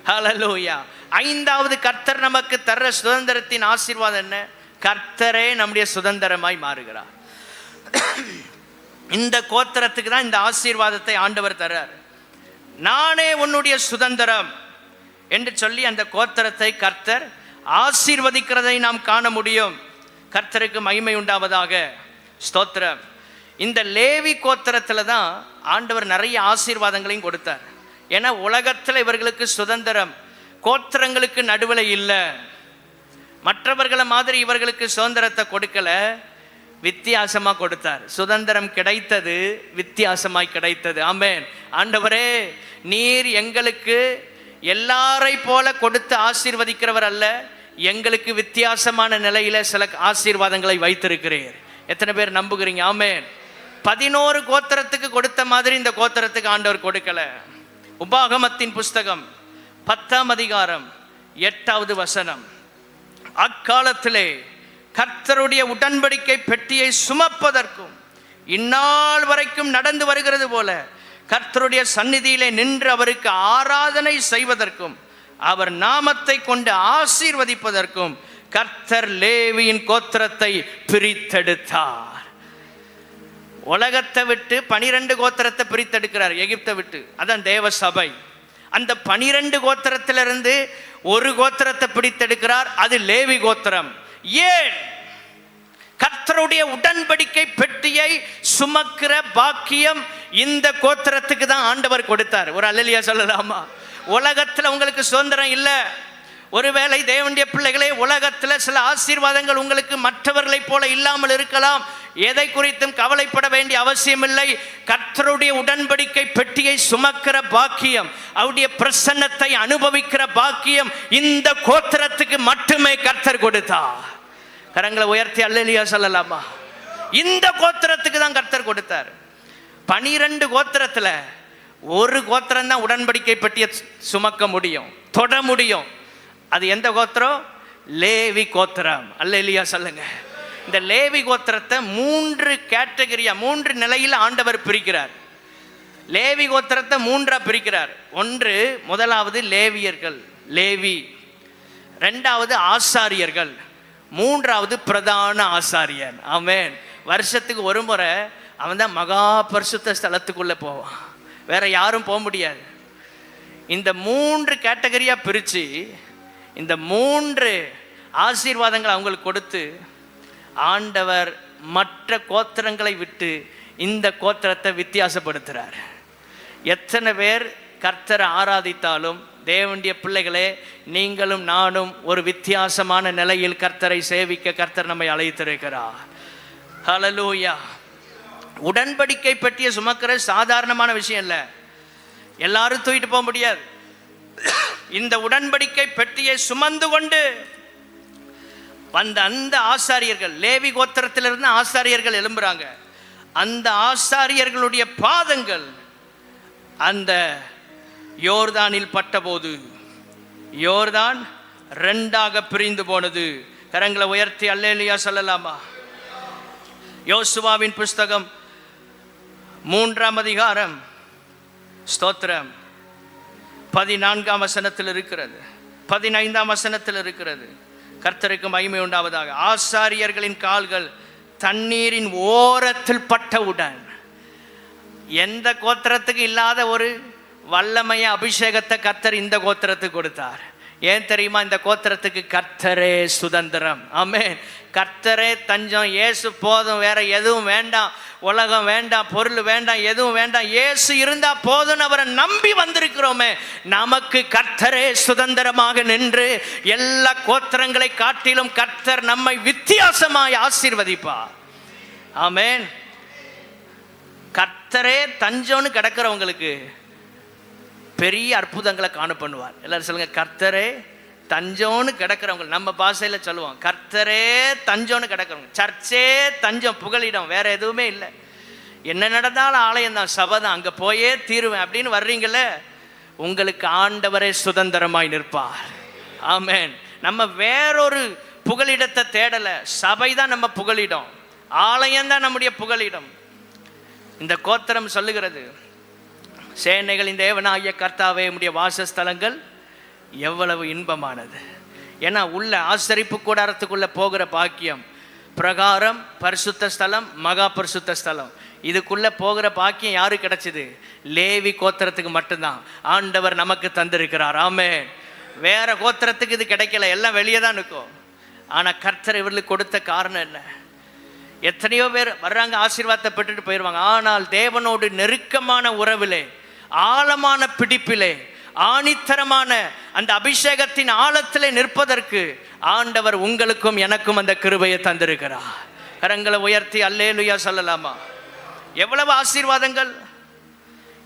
ஹல்லேலூயா. ஐந்தாவது கர்த்தர் நமக்கு தர்ற சுதந்திரத்தின் ஆசீர்வாதம் என்ன? கர்த்தரே நம்முடைய சுதந்திரமாய் மாறுகிறார். இந்த கோத்திரத்துக்கு தான் இந்த ஆசீர்வாதத்தை ஆண்டவர் தர்றார். நானே உன்னுடைய சுதந்திரம் என்று சொல்லி அந்த கோத்திரத்தை கர்த்தர் ஆசீர்வதிக்கிறதை நாம் காண முடியும். கர்த்தருக்கு மகிமை உண்டாவதாக. ஸ்தோத்திரம். இந்த லேவி கோத்திரத்தில் தான் ஆண்டவர் நிறைய ஆசீர்வாதங்களையும் கொடுத்தார். ஏன்னா உலகத்தில் இவர்களுக்கு சுதந்திரம் கோத்திரங்களுக்கு நடுவில் இல்லை. மற்றவர்களை மாதிரி இவர்களுக்கு சுதந்திரத்தை கொடுக்கல, வித்தியாசமாக கொடுத்தார். சுதந்திரம் கிடைத்தது வித்தியாசமாய் கிடைத்தது. ஆமென். ஆண்டவரே, நீர் எங்களுக்கு எல்லாரை போல கொடுத்து ஆசீர்வதிக்கிறவர் அல்ல, எங்களுக்கு வித்தியாசமான நிலையில சில ஆசீர்வாதங்களை வைத்திருக்கிறீர். எத்தனை பேர் நம்புகிறீங்க? ஆமென். 11 கோத்திரத்துக்கு கொடுத்த மாதிரி இந்த கோத்திரத்துக்கு ஆண்டவர் கொடுக்கல. உபாகமத்தின் புஸ்தகம் 10ஆம் அதிகாரம் 8வது வசனம், அக்காலத்திலே கர்த்தருடைய உடன்படிக்கை பெட்டியை சுமப்பதற்கும் இந்நாள் வரைக்கும் நடந்து வருகிறது போல கர்த்தருடைய சந்நிதியிலே நின்று அவருக்கு ஆராதனை செய்வதற்கும் அவர் நாமத்தை கொண்டு ஆசீர்வதிப்பதற்கும் கர்த்தர் லேவியின் கோத்திரத்தை பிரித்தெடுத்தார். உலகத்தை விட்டு 12 கோத்திரத்தை பிரித்தெடுக்கிறார், எகிப்தை விட்டு. அதான் தேவ சபை. அந்த 12 கோத்திரத்திலிருந்து ஒரு கோத்திரத்தை பிடித்தெடுக்கிறார், அது லேவி கோத்திரம். ஏன்? கர்த்தருடைய உடன்படிக்கை பெட்டியை சுமக்கிற பாக்கியம் இந்த கோத்திரத்துக்கு தான் ஆண்டவர் கொடுத்தார். ஒரு அல்லேலூயா சொல்லலாமா? உலகத்தில் உங்களுக்கு சுதந்திரம் இல்லை. ஒருவேளை தேவனுடைய பிள்ளைகளே, உலகத்தில் சில ஆசீர்வாதங்கள் உங்களுக்கு மற்றவர்களை போல இல்லாமல் இருக்கலாம். எதை குறித்தும் கவலைப்பட வேண்டிய அவசியம் இல்லை. கர்த்தருடைய உடன்படிக்கை பெட்டியை சுமக்கிற பாக்கியம், அவருடைய பிரசன்னத்தை அனுபவிக்கிற பாக்கியம் இந்த கோத்திரத்துக்கு மட்டுமே கர்த்தர் கொடுத்தார். கரங்களை உயர்த்தி அல்லேலூயா சொல்லலாமா? இந்த கோத்திரத்துக்கு தான் கர்த்தர் கொடுத்தார். 12 கோத்திரத்தில் ஒரு கோத்திரம் தான் உடன்படிக்கை பெட்டியை சுமக்க முடியும், தொட முடியும். அது எந்த கோத்திரம்? லேவி கோத்திரம். அல்லேலூயா சொல்லுங்க. இந்த லேவி கோத்திரத்தை 3 கேட்டகரியா, 3 நிலையில் ஆண்டவர் பிரிக்கிறார். லேவி கோத்திரத்தை 3ஆ பிரிக்கிறார். ஒன்று, முதலாவது லேவியர்கள், லேவி. 2வது ஆசாரியர்கள், 3வது பிரதான ஆசாரியன். ஆமென். வருஷத்துக்கு ஒரு முறை அவன் தான் மகா பரிசுத்த ஸ்தலத்துக்குள்ளே போவான், வேற யாரும் போக முடியாது. இந்த 3 கேட்டகரியா பிரித்து இந்த 3 ஆசீர்வாதங்களை அவங்களுக்கு கொடுத்து ஆண்டவர் மற்ற கோத்திரங்களை விட்டு இந்த கோத்திரத்தை வித்தியாசப்படுத்துகிறார். எத்தனை பேர் கர்த்தரை ஆராதித்தாலும் தேவனுடைய பிள்ளைகளே, நீங்களும் நானும் ஒரு வித்தியாசமான நிலையில் கர்த்தரை சேவிக்க கர்த்தர் நம்மை அழைத்திருக்கிறார். ஹல்லேலூயா. உடன்படிக்கை பெட்டியை சுமக்கிற சாதாரணமான விஷயம் இல்லை, எல்லாரும் தூக்கிட்டு போக முடியாது. இந்த உடன்படிக்கை பெட்டியை சுமந்து கொண்டு வந்த அந்த ஆசாரியர்கள், லேவி கோத்திரத்திலிருந்து ஆசாரியர்கள் எழும்புறாங்க. அந்த ஆசாரியர்களுடைய பாதங்கள் அந்த யோர்தானில் பட்டபோது யோர்தான் 2ஆக பிரிந்து போனது. கரங்களை உயர்த்தி அல்லேலூயா சொல்லலாமா? யோசுவாவின் புஸ்தகம் 3ஆம் அதிகாரம், ஸ்தோத்திரம், 14ஆம் வசனத்தில் இருக்கிறது, 15ஆம் வசனத்தில் இருக்கிறது. கர்த்தருக்கு மகிமை உண்டாவதாக. ஆசாரியர்களின் கால்கள் தண்ணீரின் ஓரத்தில் பட்டவுடன், எந்த கோத்திரத்துக்கு இல்லாத ஒரு வல்லமைய அபிஷேகத்தை கர்த்தர் இந்த கோத்திரத்துக்கு கொடுத்தார். ஏன் தெரியுமா? இந்த கோத்திரத்துக்கு கர்த்தரே சுதந்திரம். ஆமென். கர்த்தரே தஞ்சம். இயேசு போதும், வேற எதுவும் வேண்டாம். உலகம் வேண்டாம், பொருள் வேண்டாம், எதுவும் வேண்டாம். இயேசு இருந்தா போதும். அவரை நம்பி வந்திருக்கிறோமே. நமக்கு கர்த்தரே சுதந்திரமாக நின்று எல்லா கோத்திரங்களை காட்டிலும் கர்த்தர் நம்மை வித்தியாசமாய் ஆசீர்வதிப்பார். ஆமென். கர்த்தரே தஞ்சம்னு கிடக்கிறவங்களுக்கு பெரிய அற்புதங்களை காண பண்ணுவார். எல்லாரும் சொல்லுங்க, கர்த்தரே தஞ்சம்னு கிடக்கிறவங்க. நம்ம பாஷையில் சொல்லுவோம், கர்த்தரே தஞ்சம்னு கிடக்கிறவங்க. சர்ச்சே தஞ்சம், புகலிடம், வேற எதுவுமே இல்லை. என்ன நடந்தாலும் ஆலயம் தான், சபை தான், அங்கே போயே தீருவேன் அப்படின்னு வர்றீங்கள, உங்களுக்கு ஆண்டவரே சுதந்திரமாய் நிற்பார். ஆமென். நம்ம வேறொரு புகலிடத்தை தேடலை. சபை தான் நம்ம புகலிடம், ஆலயம் தான் நம்முடைய புகலிடம். இந்த கோத்திரம் சொல்லுகிறது, சேனைகளின் தேவனாகிய கர்த்தாவே உம்முடைய வாசஸ்தலங்கள் எவ்வளவு இன்பமானது. ஏன்னா உள்ள ஆசரிப்பு கூடாரத்துக்குள்ளே போகிற பாக்கியம், பிரகாரம், பரிசுத்த ஸ்தலம், மகா பரிசுத்த ஸ்தலம், இதுக்குள்ளே போகிற பாக்கியம் யாரு கிடைச்சிது? லேவி கோத்திரத்துக்கு மட்டும்தான் ஆண்டவர் நமக்கு தந்திருக்கிறார். ஆமென். வேற கோத்திரத்துக்கு இது கிடைக்கல, எல்லாம் வெளியே தான் இருக்கும். ஆனால் கர்த்தர் இவர்களுக்கு கொடுத்த காரணம் என்ன? எத்தனையோ பேர் வர்றாங்க, ஆசீர்வாதத்தை பெற்றுட்டு போயிடுவாங்க. ஆனால் தேவனோடு நெருக்கமான உறவிலே, ஆழமான பிடிப்பிலே, ஆணித்தரமான அந்த அபிஷேகத்தின் ஆழத்திலே நிற்பதற்கு ஆண்டவர் உங்களுக்கும் எனக்கும் அந்த கிருபையை தந்திருக்கிறார். கரங்களை உயர்த்தி அல்லேலூயா சொல்லலாமா? எவ்வளவு ஆசீர்வாதங்கள்!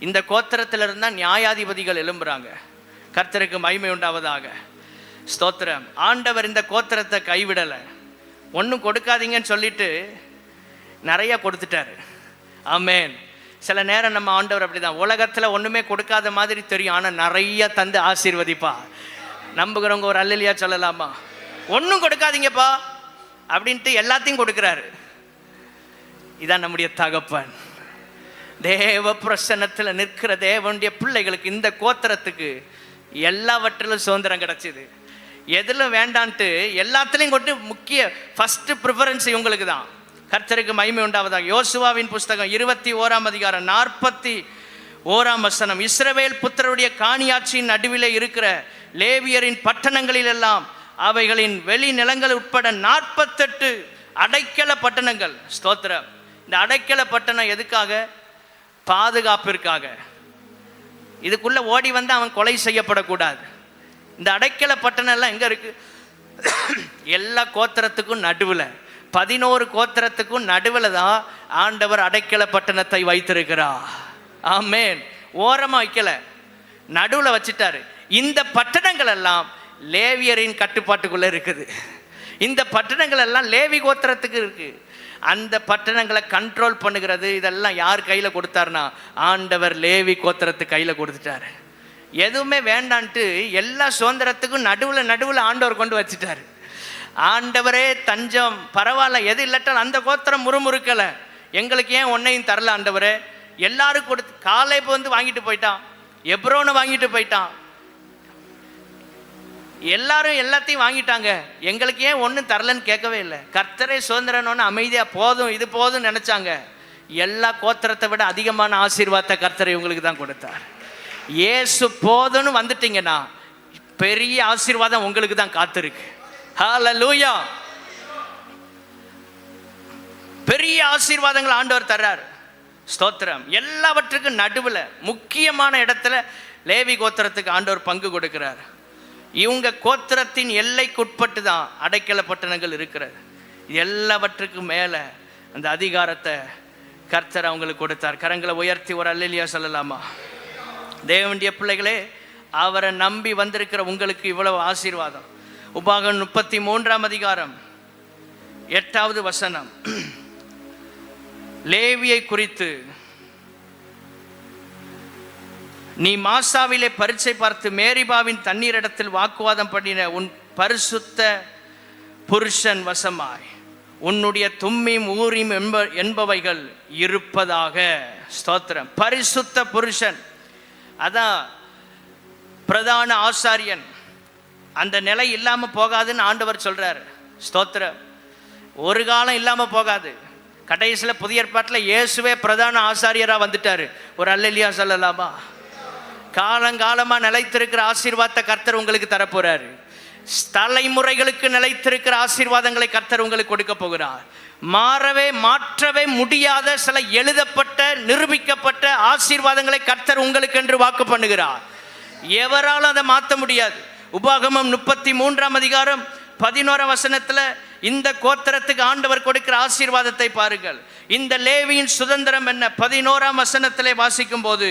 இந்த கோத்திரத்தில் இருந்தால் நியாயாதிபதிகள் எழும்புறாங்க. கர்த்தருக்கு மகிமை உண்டாவதாக. ஸ்தோத்திரம். ஆண்டவர் இந்த கோத்திரத்தை கைவிடலை. ஒன்றும் கொடுக்காதீங்கன்னு சொல்லிட்டு நிறைய கொடுத்துட்டாரு. ஆமென். சில நேரம் நம்ம ஆண்டவர் அப்படிதான், உலகத்தில் ஒன்றுமே கொடுக்காத மாதிரி தெரியும், ஆனால் நிறைய தந்து ஆசீர்வதிப்பா. நம்புகிறவங்க ஒரு அல்லேலூயா சொல்லலாமா? ஒன்றும் கொடுக்காதீங்கப்பா அப்படின்ட்டு எல்லாத்தையும் கொடுக்குறாரு. இதான் நம்முடைய தகப்பன். தேவ பிரசன்னத்தில் நிற்கிற தேவனுடைய பிள்ளைகளுக்கு, இந்த கோத்திரத்துக்கு எல்லாவற்றிலும் சுதந்திரம் கிடைச்சிது. எதிலும் வேண்டான்ட்டு எல்லாத்துலேயும் கொண்டு முக்கிய ஃபஸ்ட்டு ப்ரிஃபரன்ஸ் இவங்களுக்கு தான். கர்த்தருக்கு மகிமை உண்டாவதாக. யோசுவாவின் புஸ்தகம் 21ஆம் அதிகாரம் 41ஆம் வசனம். இஸ்ரவேல் புத்திரருடைய காணியாட்சியின் நடுவிலே இருக்கிற லேவியரின் பட்டணங்களில் எல்லாம் அவைகளின் வெளி நிலங்கள் உட்பட 48 அடைக்கல பட்டணங்கள். ஸ்தோத்திரம். இந்த அடைக்கல பட்டணம் எதுக்காக? பாதுகாப்பிற்காக. இதுக்குள்ள ஓடி வந்து அவன் கொலை செய்யப்படக்கூடாது. இந்த அடைக்கல பட்டணம் எல்லாம் எங்க இருக்கு? எல்லா கோத்திரத்துக்கும் நடுவில், 11 கோத்திரத்துக்கும் நடுவில் தான் ஆண்டவர் அடைக்கல பட்டணத்தை வைத்திருக்கிறார். ஆமென். ஓரமாக வைக்கல, நடுவில் வச்சிட்டாரு. இந்த பட்டணங்கள் எல்லாம் லேவியரின் கட்டுப்பாட்டுக்குள்ளே இருக்குது. இந்த பட்டணங்கள் எல்லாம் லேவி கோத்திரத்துக்கு இருக்கு. அந்த பட்டணங்களை கண்ட்ரோல் பண்ணுகிறது இதெல்லாம் யார் கையில் கொடுத்தாருன்னா ஆண்டவர் லேவி கோத்திரத்துக்கு கையில் கொடுத்துட்டாரு. எதுவுமே வேண்டான்ட்டு எல்லா சுதந்திரத்துக்கும் நடுவில் ஆண்டவர் கொண்டு வச்சுட்டாரு. ஆண்டவரே தஞ்சம், பரவாயில்ல, எது இல்லாட்டாலும் அந்த கோத்திரம் முறுமுறுக்கலை, எங்களுக்கு ஏன் ஒன்னையும் தரல ஆண்டவரே? எல்லாரும் கொடுத்து, காலேப் வந்து வாங்கிட்டு போயிட்டான், எப்ரோனை வாங்கிட்டு போயிட்டான், எல்லாரும் எல்லாத்தையும் வாங்கிட்டாங்க, எங்களுக்கு ஏன் ஒன்றும் தரலன்னு கேட்கவே இல்லை. கர்த்தரே சுதந்திரனோன்னு அமைதியாக போதும், இது போதும் நினச்சாங்க. எல்லா கோத்திரத்தை விட அதிகமான ஆசீர்வாதத்தை கர்த்தரை இவங்களுக்கு தான் கொடுத்தார். இயேசு போதும்னு வந்துட்டீங்கன்னா பெரிய ஆசீர்வாதம் உங்களுக்கு தான் காத்திருக்கு. ஹல்லேலூயா. பெரிய ஆசீர்வாதங்கள் ஆண்டவர் தர்றார். ஸ்தோத்திரம். எல்லாவற்றுக்கும் நடுவில் முக்கியமான இடத்துல லேவி கோத்திரத்துக்கு ஆண்டவர் பங்கு கொடுக்கிறார். இவங்க கோத்திரத்தின் எல்லைக்குட்பட்டு தான் அடைக்கல பட்டணங்கள் இருக்கிறது. எல்லாவற்றுக்கும் மேலே அந்த அதிகாரத்தை கர்த்தர் அவங்களுக்கு கொடுத்தார். கரங்களை உயர்த்தி ஒரு அல்லேலூயா சொல்லலாமா? தேவனுடைய பிள்ளைகளே, அவரை நம்பி வந்திருக்கிற உங்களுக்கு இவ்வளவு ஆசீர்வாதம். உபாகமம் 33ஆம் அதிகாரம் 8வது வசனம். லேவியை குறித்து, நீ மாசாவிலே பரீட்சை பார்த்து மேரிபாவின் தண்ணீரிடத்தில் வாக்குவாதம் பண்ணின உன் பரிசுத்த புருஷன் வசமாய் உன்னுடைய தும்மீம் ஊரீம் என்பவைகள் இருப்பதாக. ஸ்தோத்திரம். பரிசுத்த புருஷன், அதான் பிரதான ஆசாரியன். அந்த நிலை இல்லாமல் போகாதுன்னு ஆண்டவர் சொல்றார். ஸ்தோத்திரம். ஒரு காலம் இல்லாமல் போகாது. கடைசியில் புதிய ஏற்பாட்டில் இயேசுவே பிரதான ஆசாரியராக வந்துட்டார். ஒரு அல்லேலூயா சொல்லலாமா? காலங்காலமாக நிலைத்திருக்கிற ஆசீர்வாதத்தை கர்த்தர் உங்களுக்கு தரப்போறாரு. தலைமுறைகளுக்கு நிலைத்திருக்கிற ஆசீர்வாதங்களை கர்த்தர் உங்களுக்கு கொடுக்க போகிறார். மாற்றவே முடியாத சில எழுதப்பட்ட நிரூபிக்கப்பட்ட ஆசீர்வாதங்களை கர்த்தர் உங்களுக்கு என்று வாக்கு பண்ணுகிறார். எவராலும் அதை மாற்ற முடியாது. உபாகமம் 33ஆம் அதிகாரம் 11ஆம் வசனத்தில் இந்த கோத்திரத்துக்கு ஆண்டவர் கொடுக்கிற ஆசீர்வாதத்தை பாருங்கள். இந்த லேவியின் சுதந்திரம் என்ன? 11ஆம் வசனத்திலே வாசிக்கும் போது,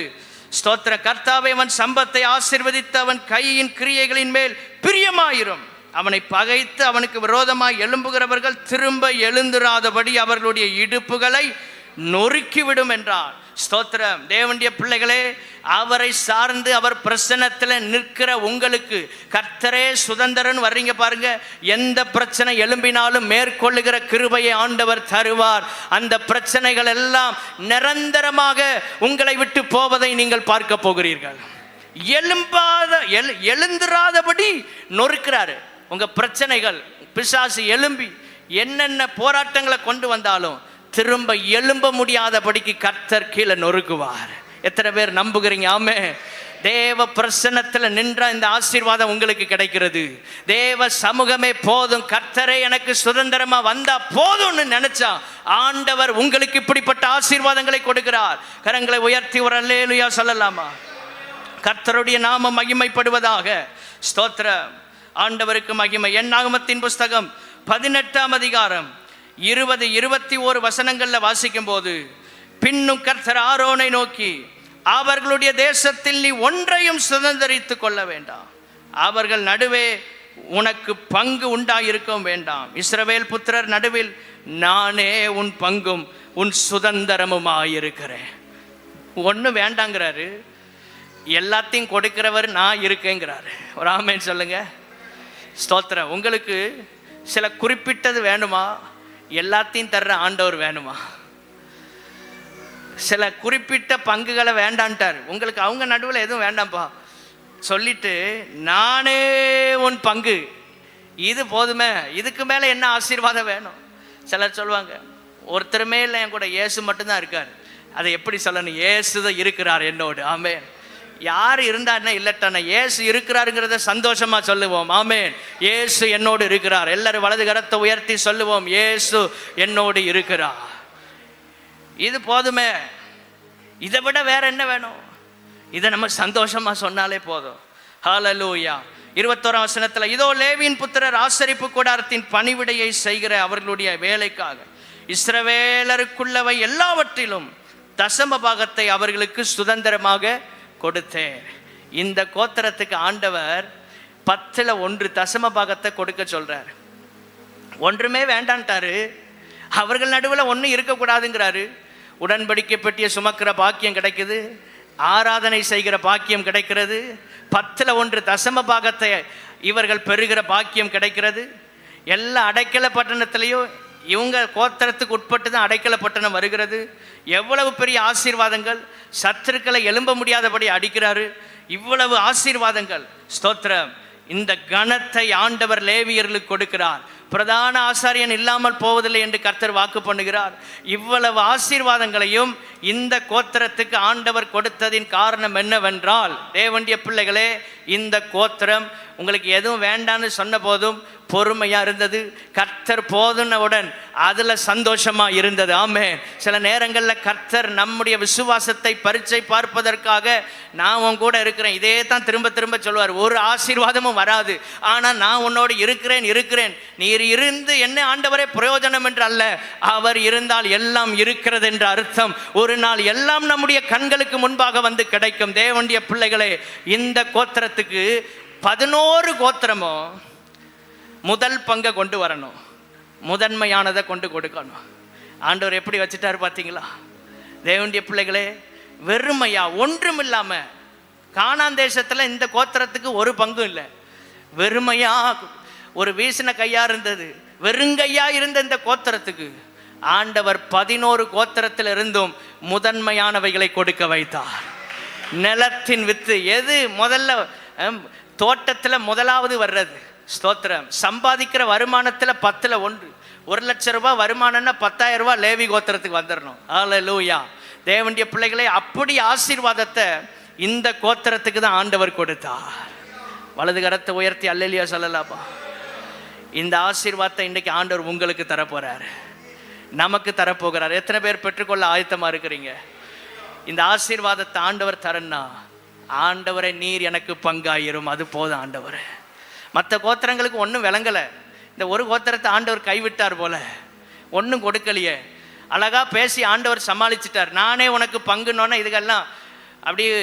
ஸ்தோத்திர, கர்த்தாவே அவன் சம்பத்தை ஆசீர்வதித்து அவன் கையின் கிரியைகளின் மேல் பிரியமாயிரும், அவனை பகைத்து அவனுக்கு விரோதமாய் எழும்புகிறவர்கள் திரும்ப எழுந்திராதபடி அவர்களுடைய இடுப்புகளை நொறுக்கிவிடும் என்றார். ஸ்தோத்திரம். தேவனுடைய பிள்ளைகளே, அவரை சார்ந்து அவர் பிரசன்னத்தில் நிற்கிற உங்களுக்கு கர்த்தரே சுதந்திரன் வர்றீங்க பாருங்க. எந்த பிரச்சனை எழும்பினாலும் மேற்கொள்ளுகிற கிருபையை ஆண்டவர் தருவார். அந்த பிரச்சனைகள் எல்லாம் நிரந்தரமாக உங்களை விட்டு போவதை நீங்கள் பார்க்க போகிறீர்கள். எழுந்திராதபடி நொறுக்கிறாரு. உங்க பிரச்சனைகள் பிசாசு எழும்பி என்னென்ன போராட்டங்களை கொண்டு வந்தாலும் திரும்ப எழும்ப முடியாதபடிக்கு கர்த்தர் கீழே நொறுக்குவார். எத்தனை பேர் நம்புகிறீங்க? ஆமே. தேவ பிரசன்னத்தில் நின்ற இந்த ஆசீர்வாதம் உங்களுக்கு கிடைக்கிறது. தேவ சமூகமே போதும், கர்த்தரே எனக்கு சுதந்திரமா வந்தா போதும்னு நினைச்சா ஆண்டவர் உங்களுக்கு இப்படிப்பட்ட ஆசீர்வாதங்களை கொடுக்கிறார். கரங்களை உயர்த்தி ஒரு அல்லேலூயா சொல்லலாமா? கர்த்தருடைய நாமம் மகிமைப்படுவதாக. ஸ்தோத்திரம். ஆண்டவருக்கு மகிமை. என்னாகமத்தின் புஸ்தகம் 18ஆம் அதிகாரம் 20-21 வசனங்களில் வாசிக்கும் போது, பின்னும் கர்த்தர் ஆரோனை நோக்கி, அவர்களுடைய தேசத்தில் நீ ஒன்றையும் சுதந்திரித்துக் கொள்ள வேண்டாம், அவர்கள் நடுவே உனக்கு பங்கு உண்டாயிருக்க வேண்டாம். இஸ்ரவேல் புத்திரர் நடுவில் நானே உன் பங்கும் உன் சுதந்திரமுமாயிருக்கிறேன். ஒன்றும் வேண்டாங்கிறாரு, எல்லாத்தையும் கொடுக்கிறவர் நான் இருக்கேங்கிறாரு. ஒரு ஆமென் சொல்லுங்க. ஸ்தோத்திரம். உங்களுக்கு சில குறிப்பிட்டது வேணுமா? எல்லாத்தையும் தர்ற ஆண்டவர் வேணுமா? சில குறிப்பிட்ட பங்குகளை வேண்டான்ட்டார். உங்களுக்கு அவங்க நடுவில் எதுவும் வேண்டாம்ப்பா சொல்லிட்டு, நானே உன் பங்கு, இது போதுமே, இதுக்கு மேலே என்ன ஆசீர்வாதம் வேணும்? சிலர் சொல்லுவாங்க, ஒருத்தருமே இல்லை என் கூட, இயேசு மட்டும்தான் இருக்கார். அதை எப்படி சொல்லணும்? இயேசு தான் இருக்கிறார் என்னோடு. ஆமென். யார் இருந்தாருன்னா இல்லட்டான, இயேசு இருக்கிறாருங்கிறத சந்தோஷமா சொல்லுவோம். ஆமென். இயேசு என்னோடு இருக்கிறார். எல்லாரும் வலது கரத்தை உயர்த்தி சொல்லுவோம், இயேசு என்னோடு இருக்கிறார். இது போதுமே, இதை விட வேற என்ன வேணும்? இதை நம்ம சந்தோஷமா சொன்னாலே போதும். ஹல்லேலூயா. 21ஆம் வசனத்தில், இதோ லேவியின் புத்திரர் ஆசரிப்பு கூடாரத்தின் பணிவிடையை செய்கிற அவர்களுடைய வேலைக்காக இஸ்ரவேலருக்குள்ளவை எல்லாவற்றிலும் தசம பாகத்தை அவர்களுக்கு சுதந்திரமாக கொடுத்தேன். இந்த கோத்திரத்துக்கு ஆண்டவர் 10 தசம பாகத்தை கொடுக்க சொல்றாரு. ஒன்றுமே வேண்டான்ட்டாரு. அவர்கள் நடுவில் ஒன்றும் இருக்கக்கூடாதுங்கிறாரு. உடன்படிக்கை பெட்டியை சுமக்கிற பாக்கியம் கிடைக்குது, ஆராதனை செய்கிற பாக்கியம் கிடைக்கிறது, 10 தசம பாகத்தை இவர்கள் பெறுகிற பாக்கியம் கிடைக்கிறது. எல்லா அடைக்கல பட்டணத்திலையும் இவங்க கோத்திரத்துக்கு உட்பட்டு தான் அடைக்கல பட்டணம் வருகிறது. எவ்வளவு பெரிய ஆசீர்வாதங்கள்! சத்துருக்களை எழும்ப முடியாதபடி அடிக்கிறாரு. இவ்வளவு ஆசீர்வாதங்கள். ஸ்தோத்திரம். இந்த கணத்தை ஆண்டவர் லேவியர்களுக்கு கொடுக்கிறார். பிரதான ஆசாரியன் இல்லாமல் போவதில்லை என்று கர்த்தர் வாக்கு பண்ணுகிறார். இவ்வளவு ஆசீர்வாதங்களையும் இந்த கோத்திரத்துக்கு ஆண்டவர் கொடுத்ததின் காரணம் என்னவென்றால், தேவனுடைய பிள்ளைகளே, இந்த கோத்திரம் உங்களுக்கு எதுவும் வேண்டான்னு சொன்ன போதும் பொறுமையாக இருந்தது. கர்த்தர் போதுனவுடன் அதில் சந்தோஷமாக இருந்தது. ஆமென். சில நேரங்களில் கர்த்தர் நம்முடைய விசுவாசத்தை பரீட்சை பார்ப்பதற்காக நான் உன் கூட இருக்கிறேன், இதே தான் திரும்ப திரும்ப சொல்லுவார். ஒரு ஆசீர்வாதமும் வராது, ஆனால் நான் உன்னோடு இருக்கிறேன். நீர் இருந்து என்ன ஆண்டவரே பிரயோஜனம் என்று அல்ல, அவர் இருந்தால் எல்லாம் இருக்கிறது என்ற அர்த்தம். ஒரு நாள் எல்லாம் நம்முடைய கண்களுக்கு முன்பாக வந்து கிடைக்கும். தேவனுடைய பிள்ளைகளே, இந்த கோத்திரத்துக்கு 11 கோத்திரமும் முதல் பங்கை கொண்டு வரணும், முதன்மையானதை கொண்டு கொடுக்கணும். ஆண்டவர் எப்படி வச்சுட்டாரு பார்த்தீங்களா? தேவனுடைய பிள்ளைகளே, வெறுமையா ஒன்றும் இல்லாம கானான் தேசத்தில் இந்த கோத்திரத்துக்கு ஒரு பங்கும் இல்லை. வெறுமையா ஒரு வீசின கையா இருந்தது, வெறுங்கையா இருந்த இந்த கோத்திரத்துக்கு ஆண்டவர் 11 கோத்திரத்தில் இருந்தும் முதன்மையானவைகளை கொடுக்க வைத்தார். நிலத்தின் வித்து எது முதல்ல தோட்டத்தில் முதலாவது வர்றது? ஸ்தோத்திரம். சம்பாதிக்கிற வருமானத்தில் 10ல் 1 லட்சம் ரூபாய் வருமானம்னா 10,000 ரூபாய் லேவி கோத்திரத்துக்கு வந்துடணும். ஹல்லேலூயா. தேவனுடைய பிள்ளைகளே, அப்படி ஆசீர்வாதத்தை இந்த கோத்திரத்துக்கு தான் ஆண்டவர் கொடுத்தார். வலது கரத்தை உயர்த்தி அல்லேலூயா சொல்லலாமா? இந்த ஆசீர்வாதத்தை இன்றைக்கு ஆண்டவர் உங்களுக்கு தரப்போறாரு, நமக்கு தரப்போகிறார். எத்தனை பேர் பெற்றுக்கொள்ள ஆயத்தமாக இருக்கிறீங்க? இந்த ஆசீர்வாதத்தை ஆண்டவர் தரன்னா, ஆண்டவரை நீர் எனக்கு பங்காயிரும், அது போதும் ஆண்டவர். மற்ற கோத்திரங்களுக்கு ஒன்றும் விளங்கலை. இந்த ஒரு கோத்திரத்தை ஆண்டவர் கைவிட்டார் போல, ஒன்றும் கொடுக்கலையே. அழகா பேசி ஆண்டவர் சமாளிச்சிட்டார். நானே உனக்கு பங்குன்னோன்னா இதுக்கெல்லாம் அப்படியே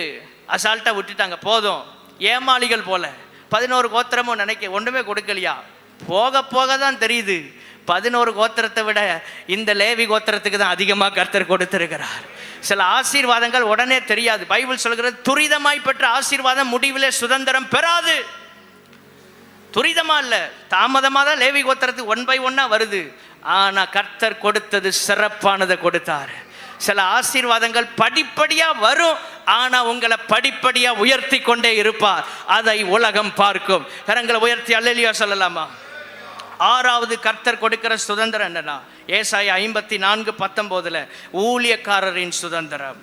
அசால்ட்டாக விட்டுட்டாங்க. போதும், ஏமாளிகள் போல 11 கோத்திரமும் நினைக்க ஒன்றுமே கொடுக்கலையா? போக போக தான் தெரியுது 11 கோத்திரத்தை விட இந்த லேவி கோத்திரத்துக்கு தான் அதிகமாக கர்த்தர் கொடுத்திருக்கிறார். சில ஆசீர்வாதங்கள் உடனே தெரியாது. பைபிள் சொல்கிறது, துரிதமாய் பெற்ற ஆசீர்வாதம் முடிவிலே சுதந்திரம் பெறாது. துரிதமா இல்லை, தாமதமாக தான் லேவி கோத்திரத்துக்கு 1 by 1 வருது. ஆனால் கர்த்தர் கொடுத்தது சிறப்பானதை கொடுத்தார். சில ஆசீர்வாதங்கள் படிப்படியா வரும், ஆனா உங்களை படிப்படியா உயர்த்தி கொண்டே இருப்பார். அதை உலகம் பார்க்கும். கரங்களை உயர்த்தி அல்லேலூயா சொல்லலாமா? 6வது கர்த்தர் கொடுக்கிற சுதந்திரம் என்னன்னா, ஏசாயா 54:19 ஊழியக்காரரின் சுதந்திரம்.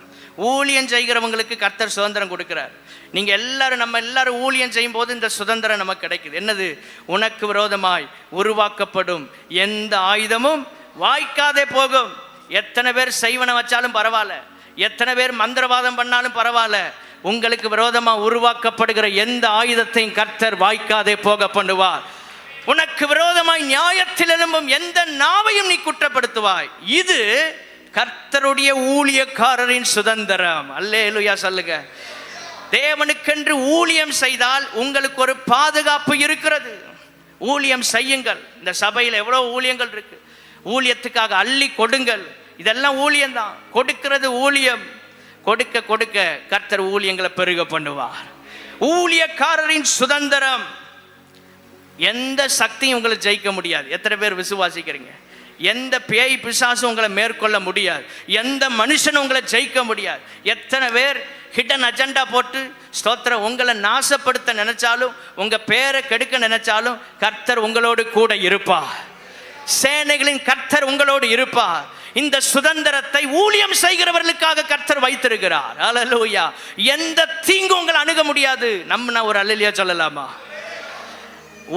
ஊழியம் செய்கிறவங்களுக்கு கர்த்தர் சுதந்திரம் கொடுக்கிறார். நீங்க எல்லாரும், நம்ம எல்லாரும் ஊழியம் செய்யும் போது இந்த சுதந்திரம் நமக்கு கிடைக்குது. என்னது? உனக்கு விரோதமாய் உருவாக்கப்படும் எந்த ஆயுதமும் வாய்க்காதே போகும். எத்தனை பேர் செய்வனை வச்சாலும் பரவாயில்ல, எத்தனை பேர் மந்திரவாதம் பண்ணாலும் பரவாயில்ல, உங்களுக்கு விரோதமாக உருவாக்கப்படுகிற எந்த ஆயுதத்தையும் கர்த்தர் வாய்க்காதே போக பண்ணுவார். உனக்கு விரோதமாய் நியாயத்தில் எழும்பும் எந்த நாவையும் நீ குற்றப்படுத்துவாய். இது கர்த்தருடைய ஊழியக்காரரின் சுதந்திரம். அல்லேலூயா சொல்லுங்க. தேவனுக்கென்று ஊழியம் செய்தால் உங்களுக்கு ஒரு பாதுகாப்பு இருக்கிறது. ஊழியம் செய்யுங்கள். இந்த சபையில் எவ்வளோ ஊழியங்கள் இருக்கு. ஊழியத்துக்காக அள்ளி கொடுங்கள். இதெல்லாம் ஊழியம் தான். கொடுக்கிறது ஊழியம். கொடுக்க கொடுக்க கர்த்தர் ஊழியங்களை பெருக பண்ணுவார். ஊழியக்காரரின் சுதந்திரம். எந்த சக்தியும் உங்களை ஜெயிக்க முடியாது. எத்தனை பேர் விசுவாசிக்கிறீங்க? எந்த பேய் பிசாசும் உங்களை மேற்கொள்ள முடியாது. எந்த மனுஷனும் உங்களை ஜெயிக்க முடியாது. எத்தனை பேர் ஹிடன் அஜெண்டா போட்டு ஸ்தோத்திரம் உங்களை நாசப்படுத்த நினைச்சாலும், உங்க பேரை கெடுக்க நினைச்சாலும், கர்த்தர் உங்களோடு கூட இருப்பார். சேனைகளின் கர்த்தர் உங்களோடு இருப்பார். இந்த சுதந்திரத்தை ஊழியம் செய்கிறவர்களுக்காக கர்த்தர் வைத்திருக்கிறார். அல்லேலூயா. எந்த தீங்கும் உங்களை அணுக முடியாது. நம்ம ஒரு அல்லேலூயா சொல்லலாமா?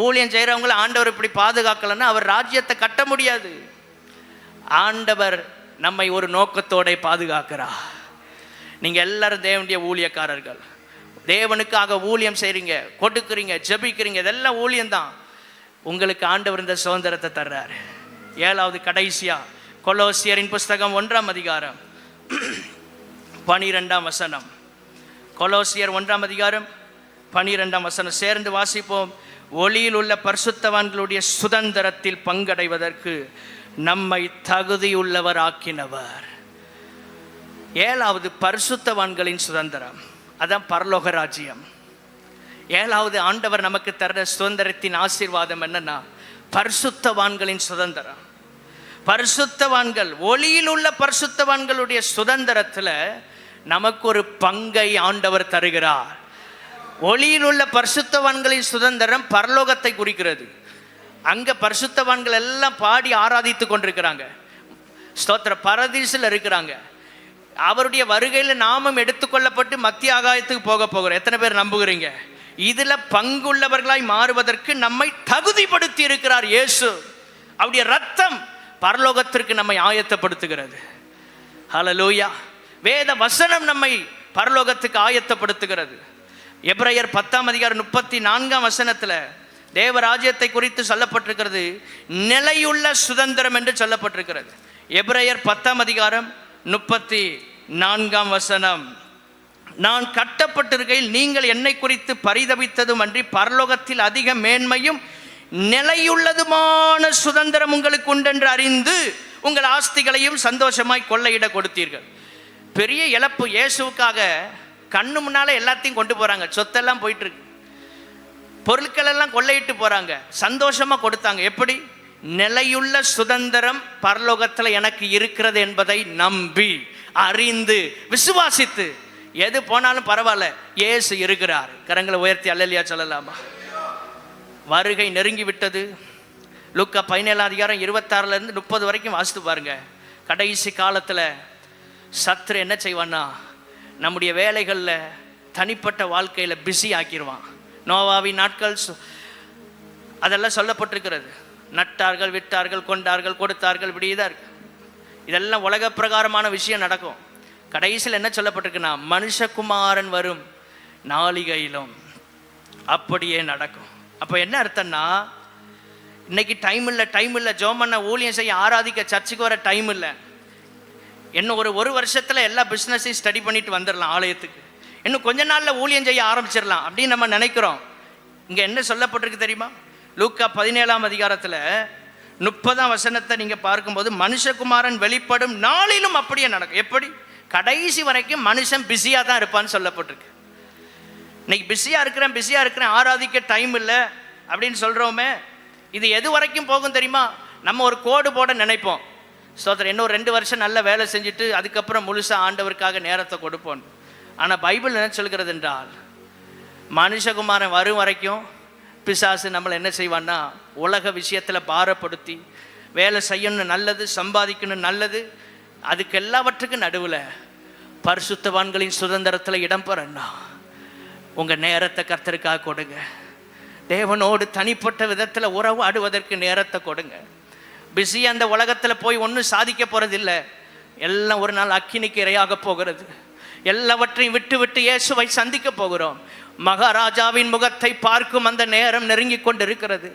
ஊழியம் செய்கிறவங்களை ஆண்டவர் இப்படி பாதுகாக்கலன்னா அவர் ராஜ்யத்தை கட்ட முடியாது. ஆண்டவர் நம்மை ஒரு நோக்கத்தோட பாதுகாக்கிறார். நீங்க எல்லாரும் தேவனுடைய ஊழியக்காரர்கள். தேவனுக்காக ஊழியம் செய்றீங்க, கொடுக்குறீங்க, ஜெபிக்கிறீங்க. இதெல்லாம் ஊழியம்தான். உங்களுக்கு ஆண்டவர் இந்த சுதந்திரத்தை தர்றாரு. 7வது கடைசியா கொலோசியரின் புஸ்தகம் 1ஆம் அதிகாரம் 12ஆம் வசனம். கொலோசியர் 1ஆம் அதிகாரம் 12ஆம் வசனம் சேர்ந்து வாசிப்போம். ஒளியில் உள்ள பரிசுத்தவான்களுடைய சுதந்திரத்தில் பங்கடைவதற்கு நம்மை தகுதியுள்ளவர் ஆக்கினவர். 7வது பரிசுத்தவான்களின் சுதந்திரம். அதான் பரலோக ராஜ்யம். 7வது ஆண்டவர் நமக்கு தர்ற சுதந்திரத்தின் ஆசீர்வாதம் என்னன்னா, பரிசுத்தவான்களின் சுதந்திரம். பரிசுத்தவான்கள், ஒளியில் உள்ள பரிசுத்தவான்களுடைய சுதந்திரத்துல நமக்கு ஒரு பங்கை ஆண்டவர் தருகிறார். ஒளியில் உள்ள பரிசுத்தவான்களின் சுதந்திரம் பரலோகத்தை குறிக்கிறது. அங்க பரிசுத்தவான்கள் எல்லாம் பாடி ஆராதித்து கொண்டிருக்கிறாங்க. ஸ்தோத்திர பரதீசில் இருக்கிறாங்க. அவருடைய வருகையில் நாமும் எடுத்துக்கொள்ளப்பட்டு மத்திய ஆகாயத்துக்கு போக போகிறோம். எத்தனை பேர் நம்புகிறீங்க? இதுல பங்குள்ளவர்களாய் மாறுவதற்கு நம்மை தகுதிப்படுத்தி இருக்கிறார் இயேசு. அவருடைய ரத்தம் பரலோகத்திற்கு நம்மை ஆயத்தப்படுத்துகிறது. ஹல்லேலூயா. வேத வசனம் நம்மை பரலோகத்துக்கு ஆயத்தப்படுத்துகிறது. எபிரேயர் 10ஆம் அதிகாரம் 34ஆம் வசனத்துல தேவராஜ்யத்தை குறித்து சொல்லப்பட்டிருக்கிறது. நிலையுள்ள சுதந்திரம் என்று சொல்லப்பட்டிருக்கிறது. எபிரேயர் 10ஆம் அதிகாரம் 34ஆம் வசனம். நான் கட்டப்பட்டிருக்கையில் நீங்கள் என்னை குறித்து பரிதபித்ததும் அன்றி பரலோகத்தில் அதிக மேன்மையும் நிலையுள்ளதுமான சுதந்திரம் உங்களுக்கு உண்டென்று அறிந்து உங்கள் ஆஸ்திகளையும் சந்தோஷமாய் கொள்ளையிட கொடுத்தீர்கள். பெரிய இழப்பு. இயேசுவுக்காக கண்ணு முன்னால எல்லாத்தையும் கொண்டு போறாங்க. சொத்தெல்லாம் போயிட்டு இருக்கு. பொருட்கள் எல்லாம் கொள்ளையிட்டு போறாங்க. சந்தோஷமா கொடுத்தாங்க. எப்படி? நிலையுள்ள சுதந்திரம் பரலோகத்தில் எனக்கு இருக்கிறது என்பதை நம்பி, அறிந்து, விசுவாசித்து, எது போனாலும் பரவாயில்ல, இயேசு இருக்கிறார். கரங்களை உயர்த்தி அல்லேலூயா சொல்லலாமா? வருகை நெருங்கி விட்டது. லூக்கா 17ஆம் அதிகாரம் 26 to 30 வரைக்கும் வாசித்து பாருங்க. கடைசி காலத்துல சத்துரு என்ன செய்வான்னா, நம்முடைய வேலைகளில், தனிப்பட்ட வாழ்க்கையில் பிஸி ஆக்கிடுவான். நோவாவின் நாட்கள் அதெல்லாம் சொல்லப்பட்டிருக்கிறது. நட்டார்கள், விட்டார்கள், கொண்டார்கள், கொடுத்தார்கள், இப்படிதான் இருக்கு. இதெல்லாம் உலக பிரகாரமான விஷயம் நடக்கும். கடைசியில் என்ன சொல்லப்பட்டிருக்குன்னா, மனுஷகுமாரன் வரும் நாளிகையிலும் அப்படியே நடக்கும். அப்போ என்ன அர்த்தம்னா, இன்னைக்கு டைம் இல்லை ஜெபம் பண்ண, ஊழியம் செய்ய, ஆராதிக்க, சர்ச்சுக்கு வர டைம் இல்லை. இன்னும் ஒரு வருஷத்தில் எல்லா பிஸ்னஸையும் ஸ்டடி பண்ணிட்டு வந்துடலாம் ஆலயத்துக்கு. இன்னும் கொஞ்ச நாளில் ஊழியம் செய்ய ஆரம்பிச்சிடலாம் அப்படின்னு நம்ம நினைக்கிறோம். இங்கே என்ன சொல்லப்பட்டிருக்கு தெரியுமா? லூக்கா 17ஆம் அதிகாரத்தில் 30ஆம் வசனத்தை நீங்கள் பார்க்கும்போது மனுஷகுமாரன் வெளிப்படும் நாளிலும் அப்படியே நடக்கும். எப்படி? கடைசி வரைக்கும் மனுஷன் பிஸியாக தான் இருப்பான்னு சொல்லப்பட்டிருக்கு. இன்னைக்கு பிஸியாக இருக்கிறேன் ஆராதிக்க டைம் இல்லை அப்படின்னு சொல்கிறோமே, இது எது வரைக்கும் போகும் தெரியுமா? நம்ம ஒரு கோடு போட நினைப்போம், ஸ்தோத்திரம், இன்னும் 2 வருஷம் நல்ல வேலை செஞ்சுட்டு அதுக்கப்புறம் முழுசாக ஆண்டவருக்காக நேரத்தை கொடுப்போம். ஆனால் பைபிள் என்ன சொல்கிறது என்றால், மனுஷகுமாரன் வரும் வரைக்கும் பிசாசு நம்மளை என்ன செய்வான்னா உலக விஷயத்தில் பாரப்படுத்தி, வேலை செய்யணும் நல்லது, சம்பாதிக்கணும் நல்லது, அதுக்கு எல்லாவற்றுக்கும் நடுவில் பரிசுத்தவான்களின் சுதந்திரத்தில் இடம் பெறன்னா உங்கள் நேரத்தை கர்த்தருக்காக கொடுங்க. தேவனோடு தனிப்பட்ட விதத்தில் உறவாடுவதற்கு நேரத்தை கொடுங்க. பிஸியாக அந்த உலகத்தில் போய் ஒன்றும் சாதிக்க போகிறது இல்லை. எல்லாம் ஒரு நாள் அக்கினிக்கு இரையாக போகிறது. எல்லாவற்றையும் விட்டு விட்டு இயேசுவை சந்திக்க போகிறோம். மகாராஜாவின் முகத்தை பார்க்கும் அந்த நேரம் நெருங்கி கொண்டு இருக்கிறது.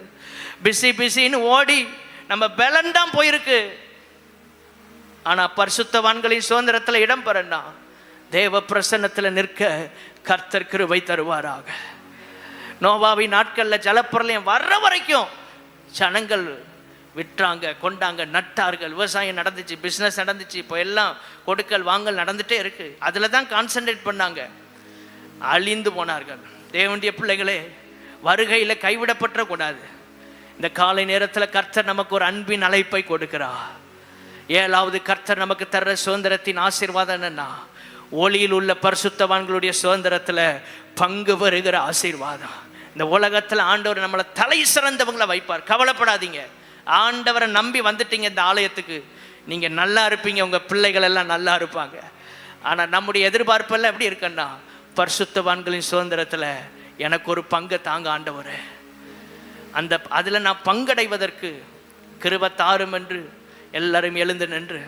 பிஸின்னு ஓடி நம்ம பலன்தான் போயிருக்கு. ஆனால் பரிசுத்தவான்களின் சுதந்திரத்தில் இடம் பெறனா தேவ பிரசன்னத்தில் நிற்க கர்த்தர் கிருபை தருவாராக. நோவாவின் நாட்களில் ஜலப்பிரளயம் வர்ற வரைக்கும் ஜனங்கள் விற்றாங்க, கொண்டாங்க, நட்டார்கள், விவசாயம் நடந்துச்சு, பிஸ்னஸ் நடந்துச்சு. இப்போ எல்லாம் கொடுக்கல் வாங்கல் நடந்துகிட்டே இருக்கு. அதில் தான் கான்சன்ட்ரேட் பண்ணாங்க. அழிந்து போனார்கள். தேவனுடைய பிள்ளைகளே, வருகையில் கைவிடப்பட்டக்கூடாது. இந்த காலை நேரத்தில் கர்த்தர் நமக்கு ஒரு அன்பின் அழைப்பை கொடுக்கிறார். 7வது கர்த்தர் நமக்கு தர்ற சுதந்திரத்தின் ஆசீர்வாதம் என்னன்னா, ஒளியில் உள்ள பரிசுத்தவான்களுடைய சுதந்திரத்தில் பங்கு வருகிற ஆசீர்வாதம். இந்த உலகத்தில் ஆண்டவர் நம்மளை தலை சிறந்தவங்களை வைப்பார். கவலைப்படாதீங்க. ஆண்டவரை நம்பி வந்துட்டீங்க இந்த ஆலயத்துக்கு, நீங்கள் நல்லா இருப்பீங்க, உங்கள் பிள்ளைகள் எல்லாம் நல்லா இருப்பாங்க. ஆனால் நம்முடைய எதிர்பார்ப்பெல்லாம் எப்படி இருக்குன்னா, பரிசுத்தவான்களின் சுதந்திரத்தில் எனக்கு ஒரு பங்கு தாங்க ஆண்டவரே, அதில் நான் பங்கடைவதற்கு கிருபை தாரும் என்று எல்லாரும் எழுந்து நின்று